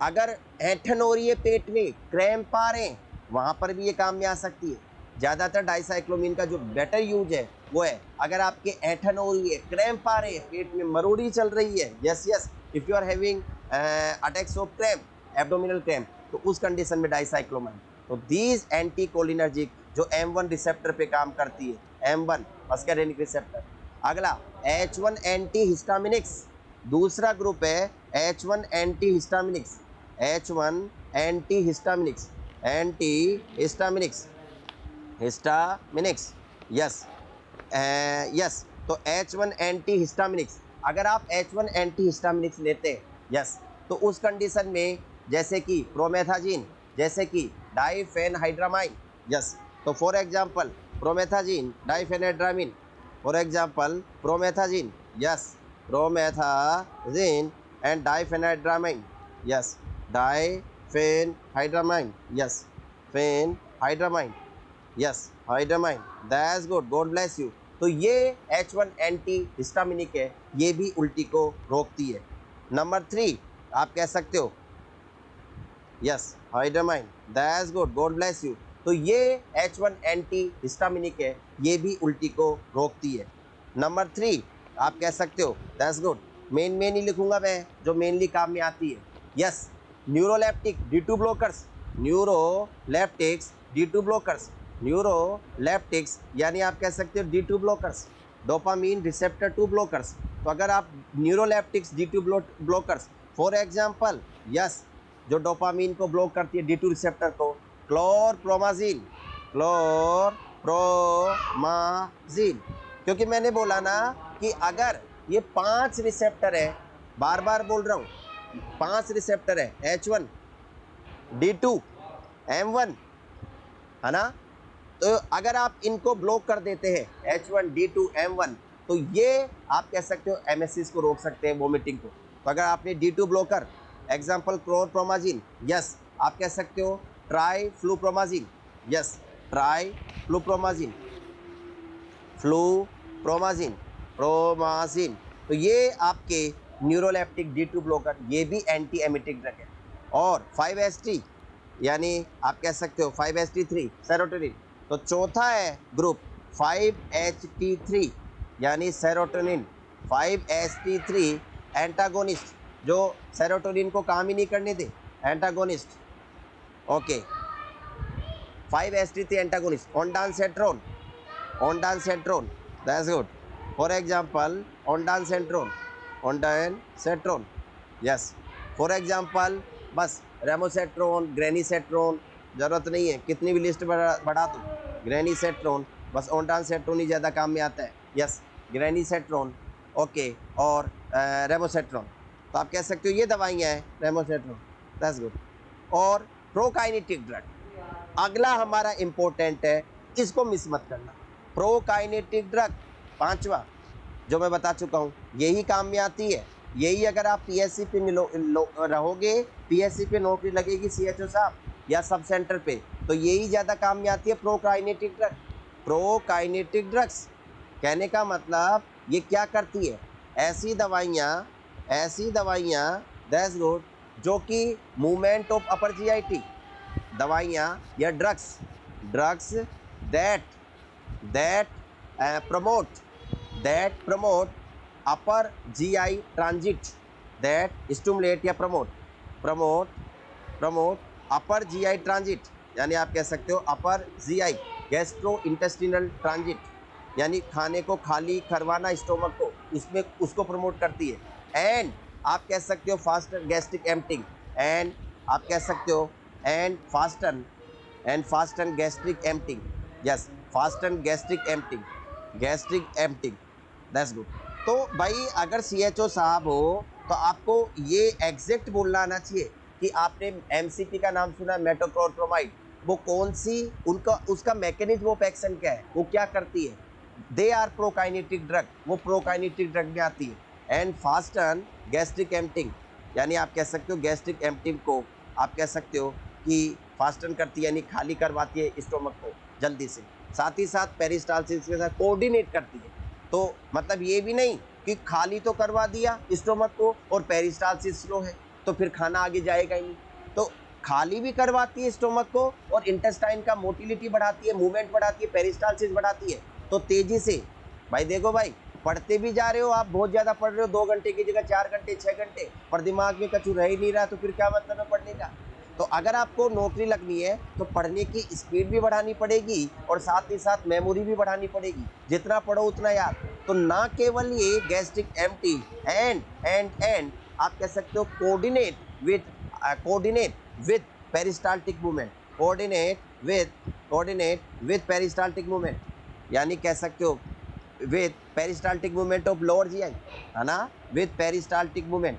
अगर ऐंठन हो रही है पेट में, क्रैम्प आ रहे हैं, वहाँ पर भी ये काम में आ सकती है। ज़्यादातर डाइसाइक्लोमीन का जो बेटर यूज है वो है अगर आपके ऐंठन हो रही है, क्रैम्प आ रहे हैं, पेट में मरोड़ी चल रही है, yes yes, if you are having attacks of cramp, abdominal cramp, तो उस कंडीशन में डाइसाइक्लोमाइन। तो दीज एंटी कोलिनर्जिक जो M1 रिसेप्टर पे काम करती है, M1 मस्करेनिक रिसेप्टर। अगला H1 एंटी हिस्टामिनिक्स, दूसरा ग्रुप है H1 anti histaminics, H1 anti histaminics, anti histaminics, histaminics, yes yes. तो H1 एंटी हिस्टामिनिक्स, अगर आप H1 एंटी हिस्टामिनिक्स लेते हैं, यस, तो उस कंडीशन में जैसे कि प्रोमेथाजिन, जैसे कि डाइफेनहाइड्रामाइन, यस, तो for example promethazine, diphenhydramine, for example promethazine, yes, promethazine and diphenhydramine, yes, diphenhydramine, yes, phenhydramine, yes, hydramine, that's good, God bless you. तो ये H1 एंटी हिस्टामिनिक है, ये भी उल्टी को रोकती है। नंबर 3 आप कह सकते हो, yes, hydramine, that's good, God bless you. तो ये H1 एंटी हिस्टामिनिक है, ये भी उल्टी को रोकती है। नंबर 3 आप कह सकते हो, दैट्स गुड, मेन ही लिखूंगा मैं, जो मेनली काम में आती है, yes, neuroleptic D2 blockers, neuroleptics D2 blockers, neuroleptics यानी आप कह सकते हो D2 blockers, dopamine receptor 2 blockers. तो अगर आप neuroleptics D2 blockers, for example, yes, जो डोपामीन को ब्लॉक करती है D2 रिसेप्टर को, क्लोरप्रोमाजिन, क्लोरप्रोमाजिन, क्योंकि मैंने बोला ना कि अगर ये 5 रिसेप्टर है, बार बार बोल रहा हूँ, 5 रिसेप्टर है, H1 D2 M1, है ना, तो अगर आप इनको ब्लॉक कर देते हैं H1 D2 M1, तो ये आप कह सकते हो एमएससीज को रोक सकते हैं, वोमिटिंग को। तो अगर आपने D2 ब्लॉकर, एग्जांपल क्लोरप्रोमाजिन, यस, आप कह सकते हो ट्राइफ्लूप्रोमाजिन, यस, ट्राइफ्लूप्रोमाजिन, फ्लूप्रोमाजिन, प्रोमाजिन, तो ये आपके न्यूरोलेप्टिक D2 ब्लॉकर, ये भी एंटी एमिटिक ड्रग है। और 5-HT यानी आप कह सकते हो 5-HT3 सेरोटोनिन। तो चौथा है ग्रुप 5-HT3 यानी सेरोटोनिन, 5-HT3 एंटागोनिस्ट, जो सेरोटोनिन को काम ही नहीं करने दे, antagonist, okay, 5-HT3 antagonist, ondansetron, ondansetron, that's good, for example ondansetron, ondansetron, yes, for example बस रेमोसेट्रोन, ग्रेनीसेट्रोन, ज़रूरत नहीं है कितनी भी लिस्ट बढ़ा दूँ, ग्रेनीसेट्रोन, बस ओंडानसेट्रोन ही ज़्यादा काम में आता है, यस, ग्रेनीसेट्रोन, ओके, और रेमोसेट्रोन। तो आप कह सकते हो ये दवाइयाँ हैं, रेमोसेट्रोन, दैट्स गुड। और प्रोकाइनेटिक ड्रग अगला हमारा इम्पोर्टेंट है, इसको मिस मत करना। प्रोकाइनेटिक ड्रग 5वां जो मैं बता चुका हूँ, यही काम में आती है, यही अगर आप पीएससी पे रहोगे, पीएससी पे नौकरी लगेगी सीएचओ साहब या सब सेंटर पे, तो यही ज़्यादा काम में आती है, प्रोकाइनेटिक ड्रग। प्रोकाइनेटिक ड्रग्स कहने का मतलब ये क्या करती है, ऐसी दवाइयाँ दैट्स गुड, जो कि मूवमेंट ऑफ अपर जीआईटी, दवाइयाँ या drugs that promote upper GI transit, that stimulate या प्रमोट अपर जीआई ट्रांजिट, यानी आप कह सकते हो upper GI gastro intestinal transit, यानी खाने को खाली करवाना स्टोमक को, इसमें उसको प्रमोट करती है। एंड आप कह सकते हो फास्टर गैस्ट्रिक एम्पटिंग, एंड आप कह सकते हो and fasten gastric emptying, yes, fasten gastric emptying, that's good. तो भाई अगर सीएचओ साहब हो तो आपको ये एग्जैक्ट बोलना आना चाहिए कि आपने एमसीपी का नाम सुना, मेटोक्लोप्रोमाइड, वो कौन सी, उनका उसका मैकेनिज्म ऑफ एक्शन क्या है, वो क्या करती है, दे आर प्रोकाइनेटिक ड्रग, वो प्रोकाइनेटिक ड्रग में आती है। एंड फास्टन गैस्ट्रिक एम्पटिंग, यानी आप कह सकते हो गैस्ट्रिक एम्पटिंग को आप कह सकते हो कि फास्टन करती है, यानी खाली करवाती है स्टोमक को जल्दी से। साथ ही साथ पेरिस्टालसिस के साथ कोऑर्डिनेट करती है। तो मतलब ये भी नहीं कि खाली तो करवा दिया स्टोमक को और पेरिस्टालसिस स्लो है तो फिर खाना आगे जाएगा ही नहीं। तो खाली भी करवाती है स्टोमक को और इंटेस्टाइन का मोटिलिटी बढ़ाती है, मूवमेंट बढ़ाती है, पेरिस्टालसिस बढ़ाती है। तो तेजी से भाई देखो भाई, पढ़ते भी जा रहे हो आप, बहुत ज़्यादा पढ़ रहे हो, 2 घंटे की जगह 4 घंटे 6 घंटे, पर दिमाग में कछु रह ही नहीं रहा, तो फिर क्या मतलब है पढ़ने का। तो अगर आपको नौकरी लगनी है तो पढ़ने की स्पीड भी बढ़ानी पड़ेगी और साथ ही साथ मेमोरी भी बढ़ानी पड़ेगी। जितना पढ़ो उतना याद। तो ना केवल ये गैस्ट्रिक एम्प्टी एंड आप कह सकते हो coordinate with peristaltic movement, coordinate with peristaltic movement, यानी कह सकते हो with peristaltic movement of lower GI, है ना, विद पेरिस्टाल्टिक मूवमेंट,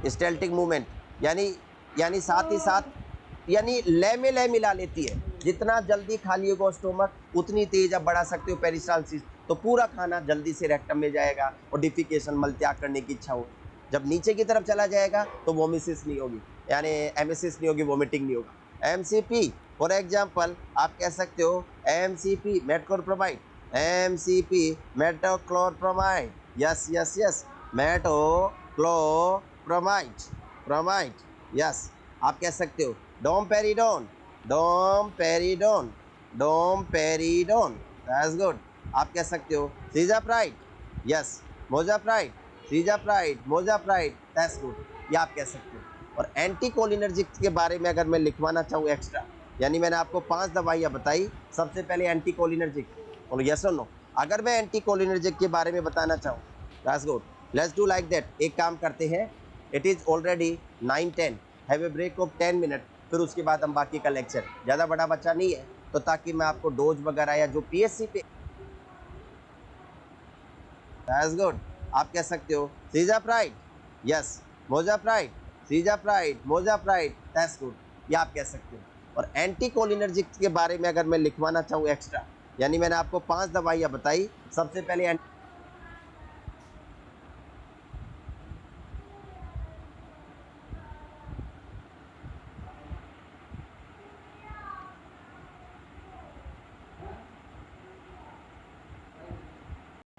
स्टेल्टिक मूवमेंट, यानी साथ ही साथ यानी लय में लय मिला लेती है। जितना जल्दी खाली होगा स्टोमक उतनी तेज आप बढ़ा सकते हो पेरिस्टालसिस, तो पूरा खाना जल्दी से रेक्टम में जाएगा और डिफिकेशन मल त्याग करने की इच्छा होगी। जब नीचे की तरफ चला जाएगा तो वोमिसिस नहीं होगी, यानी एमेसिस नहीं होगी, वोमिटिंग नहीं होगा। एमसीपी फॉर एग्जांपल आप कह सकते हो MCP metoclopramide, MCP metoclopramide, yes yes yes, metoclopramide, pramide, yes. आप कह सकते हो domperidone, domperidone, domperidone, that's good. आप कह सकते हो cisapride, yes, mosapride, cisapride, mosapride, that's good, ये आप कह सकते हो। और एंटीकोलिनर्जिक के बारे में अगर मैं लिखवाना चाहूँ एक्स्ट्रा, यानी मैंने आपको 5 दवाइयाँ बताई, सबसे पहले एंटीकोलिनर्जिक, बोलो यस और नो। अगर मैं एंटीकोलिनर्जिक के बारे में बताना चाहूँ, that's good, let's do like that. एक काम करते हैं, it is already 9:10, have a break of 10 minute, फिर उसके बाद हम बाकी का लेक्चर, ज़्यादा बड़ा बच्चा नहीं है तो ताकि मैं आपको डोज वगैरह या जो पीएससी पे, दैट्स गुड। आप कह सकते हो cisapride, yes, mosapride, cisapride, mosapride, that's good, ये आप कह सकते हो। और एंटीकोलिनर्जिक के बारे में अगर मैं लिखवाना चाहूँ एक्स्ट्रा, यानी मैंने आपको 5 दवाइयाँ बताई, सबसे पहले